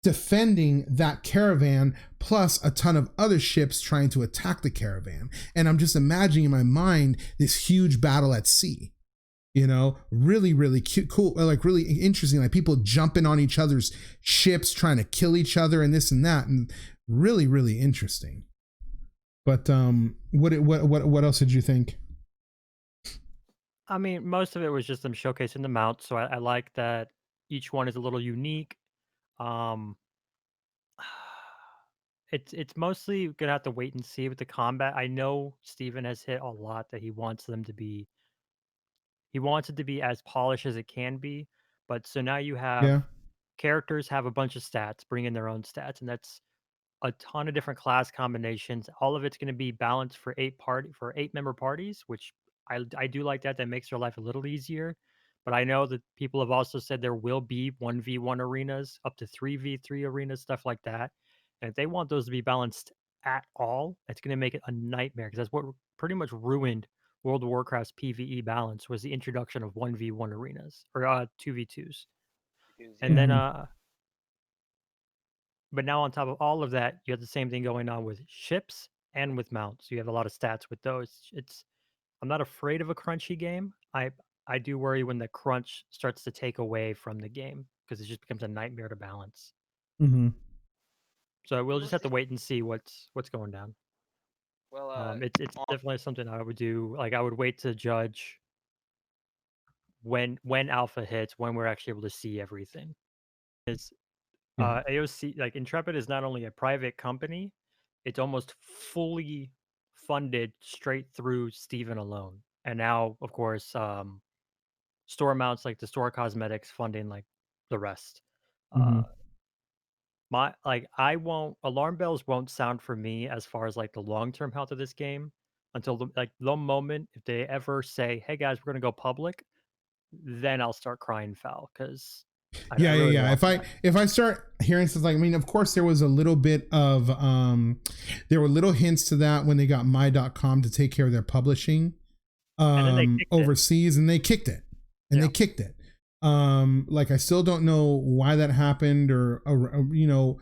defending that caravan, plus a ton of other ships trying to attack the caravan. And I'm just imagining in my mind this huge battle at sea. You know, really, really cute, cool, like really interesting, like people jumping on each other's ships, trying to kill each other and this and that, and really, really interesting. But what else did you think? I mean, most of it was just them showcasing the mounts, so I like that each one is a little unique. it's mostly gonna have to wait and see with the combat. I know Steven has hit a lot that he wants it to be as polished as it can be. But so now you have Yeah. characters have a bunch of stats, bring in their own stats, and that's a ton of different class combinations. All of it's going to be balanced for 8-member parties, which I do like that. That makes their life a little easier. But I know that people have also said there will be 1v1 arenas, up to 3v3 arenas, stuff like that. And if they want those to be balanced at all, it's going to make it a nightmare, because that's what pretty much ruined World of Warcraft's PvE balance, was the introduction of 1v1 arenas or 2v2s. And then but now on top of all of that, you have the same thing going on with ships and with mounts. You have a lot of stats with those. I'm not afraid of a crunchy game. I do worry when the crunch starts to take away from the game, because it just becomes a nightmare to balance. Mm-hmm. So we'll just have to wait and see what's going down. Well, it's definitely something I would do. Like, I would wait to judge when alpha hits, when we're actually able to see everything. It's AOC, like Intrepid, is not only a private company, it's almost fully funded straight through Steven alone. And now, of course, store mounts like the store cosmetics funding like the rest. Alarm bells won't sound for me as far as like the long-term health of this game until the moment if they ever say, "Hey guys, we're gonna go public," then I'll start crying foul, because Yeah. If I start hearing stuff like, I mean, of course there was a little bit of there were little hints to that when they got my.com to take care of their publishing overseas, and they kicked it. They kicked it. Like, I still don't know why that happened, or you know,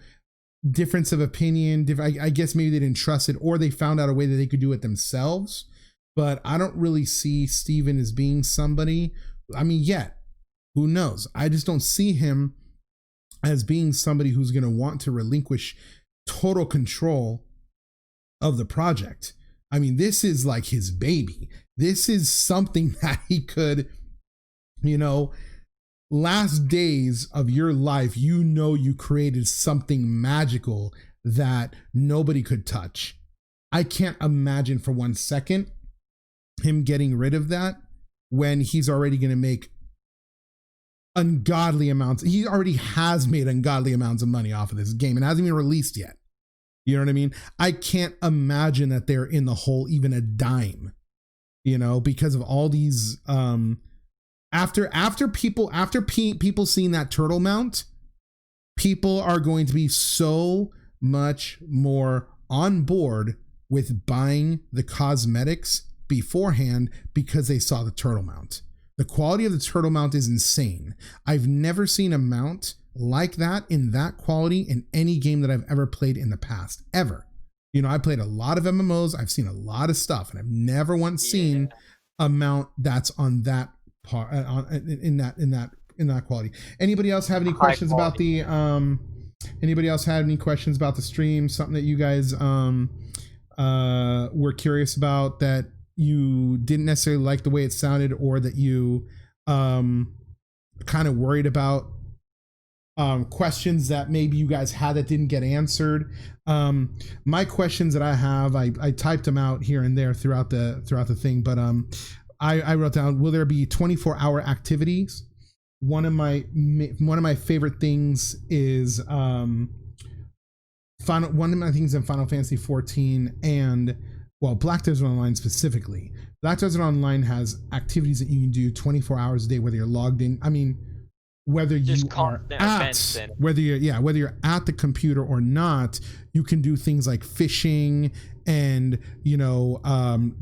difference of opinion. I guess maybe they didn't trust it, or they found out a way that they could do it themselves. But I don't really see Steven as being somebody, I mean, yet, who knows? I just don't see him as being somebody who's going to want to relinquish total control of the project. I mean, this is like his baby. This is something that he could, you know, last days of your life, you know, you created something magical that nobody could touch. I can't imagine for 1 second him getting rid of that when he's already going to make ungodly amounts. He already has made ungodly amounts of money off of this game and hasn't even released yet. You know what I mean? I can't imagine that they're in the hole even a dime, you know, because of all these after people seeing that turtle mount, people are going to be so much more on board with buying the cosmetics beforehand because they saw the turtle mount. The quality of the turtle mount is insane. I've never seen a mount like that in that quality in any game that I've ever played in the past, ever. You know, I played a lot of MMOs. I've seen a lot of stuff, and I've never once seen a mount that's on that part, in that quality. Anybody else have any questions about the anybody else had any questions about the stream? Something that you guys were curious about, that you didn't necessarily like the way it sounded, or that you kind of worried about, questions that maybe you guys had that didn't get answered. My questions that I have, I typed them out here and there throughout the thing, but I wrote down, will there be 24-hour activities? One of my favorite things is one of my things in Final Fantasy 14 and, well, Black Desert Online specifically. Black Desert Online has activities that you can do 24 hours a day, whether you're logged in. I mean, whether you are at, whether you're at the computer or not, you can do things like fishing and, you know,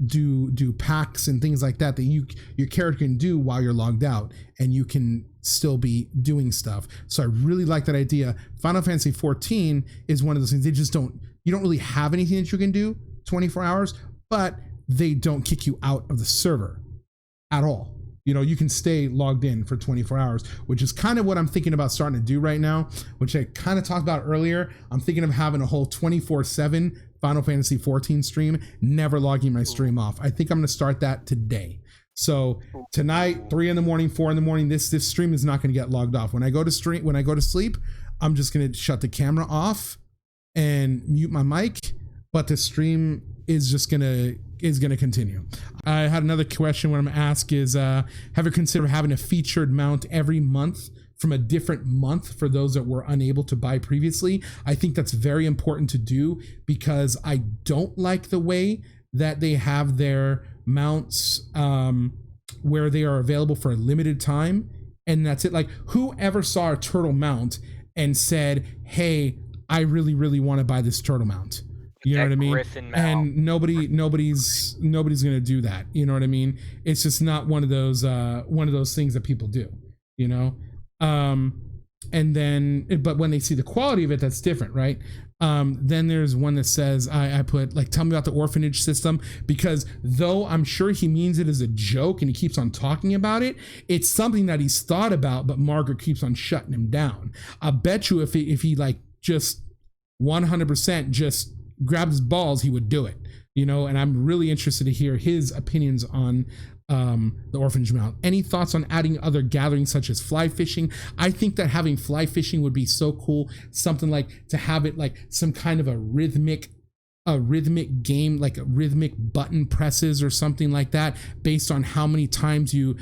do packs and things like that your character can do while you're logged out, and you can still be doing stuff. So I really like that idea. Final Fantasy 14 is one of those things, you don't really have anything that you can do 24 hours, but they don't kick you out of the server at all. You know, you can stay logged in for 24 hours, which is kind of what I'm thinking about starting to do right now, which I kind of talked about earlier. I'm thinking of having a whole 24/7 Final Fantasy 14 stream, never logging my stream off. I think I'm going to start that today. So tonight, 3 a.m, 4 a.m, this stream is not going to get logged off. When I go to sleep, I'm just going to shut the camera off and mute my mic, but the stream is just gonna continue. I had another question. What I'm gonna ask is, have you considered having a featured mount every month from a different month for those that were unable to buy previously? I think that's very important to do, because I don't like the way that they have their mounts where they are available for a limited time and that's it. Like, whoever saw a turtle mount and said, hey, I really want to buy this turtle mount? You know what I mean? And nobody's gonna do that. You know what I mean? It's just not one of those things that people do, you know? And then, but when they see the quality of it, that's different, right? Then there's one that says, I put like, tell me about the orphanage system, because though I'm sure he means it as a joke and he keeps on talking about it, it's something that he's thought about, but Margaret keeps on shutting him down. I bet you if he like just 100% just grabbed his balls, he would do it, you know? And I'm really interested to hear his opinions on the orphanage mount. Any thoughts on adding other gatherings such as fly fishing? I think that having fly fishing would be so cool. Something like to have it like some kind of a rhythmic game, like a rhythmic button presses or something like that, based on how many times you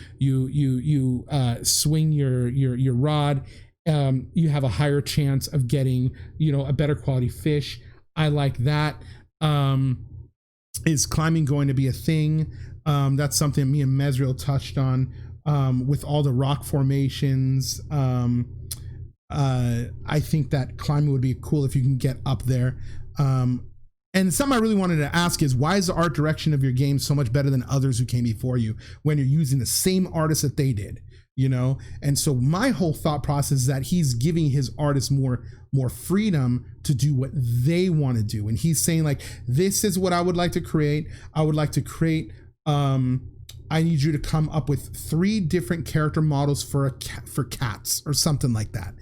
swing your rod. You have a higher chance of getting, you know, a better quality fish. I like that. Is climbing going to be a thing? That's something me and Maezriel touched on, with all the rock formations. I think that climbing would be cool if you can get up there. And something I really wanted to ask is, why is the art direction of your game so much better than others who came before you when you're using the same artist that they did, you know? And so my whole thought process is that he's giving his artists more freedom to do what they want to do. And he's saying like, this is what I would like to create. I would like to create, I need you to come up with 3 different character models for cats or something like that.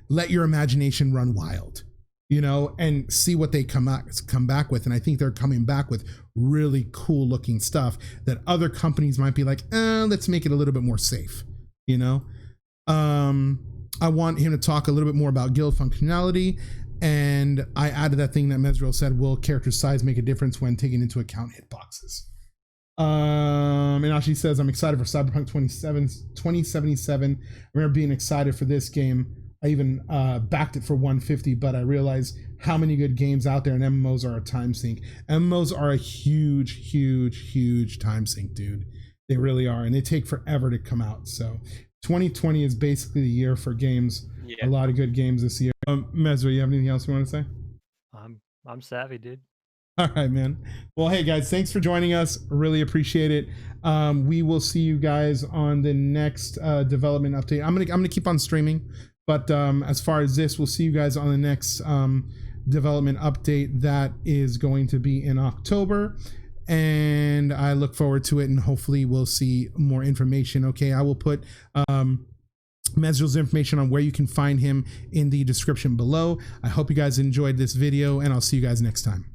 Let your imagination run wild, you know, and see what they come back with. And I think they're coming back with really cool looking stuff that other companies might be like, let's make it a little bit more safe, you know? I want him to talk a little bit more about guild functionality. And I added that thing that Maezriel said, will character size make a difference when taking into account hitboxes? And now she says, I'm excited for Cyberpunk 2077. I remember being excited for this game. I even backed it for 150, but I realized how many good games out there, and MMOs are a time sink. MMOs are a huge time sink, dude. They really are, and they take forever to come out. So 2020 is basically the year for games. Yeah. A lot of good games this year. Maezriel, you have anything else you want to say? I'm savvy, dude. All right, man. Well, hey guys, thanks for joining us. Really appreciate it. We will see you guys on the next development update. I'm gonna keep on streaming, but as far as this, we'll see you guys on the next development update that is going to be in October. And I look forward to it, and hopefully we'll see more information. Okay, I will put Maezriel's information on where you can find him in the description below. I hope you guys enjoyed this video, and I'll see you guys next time.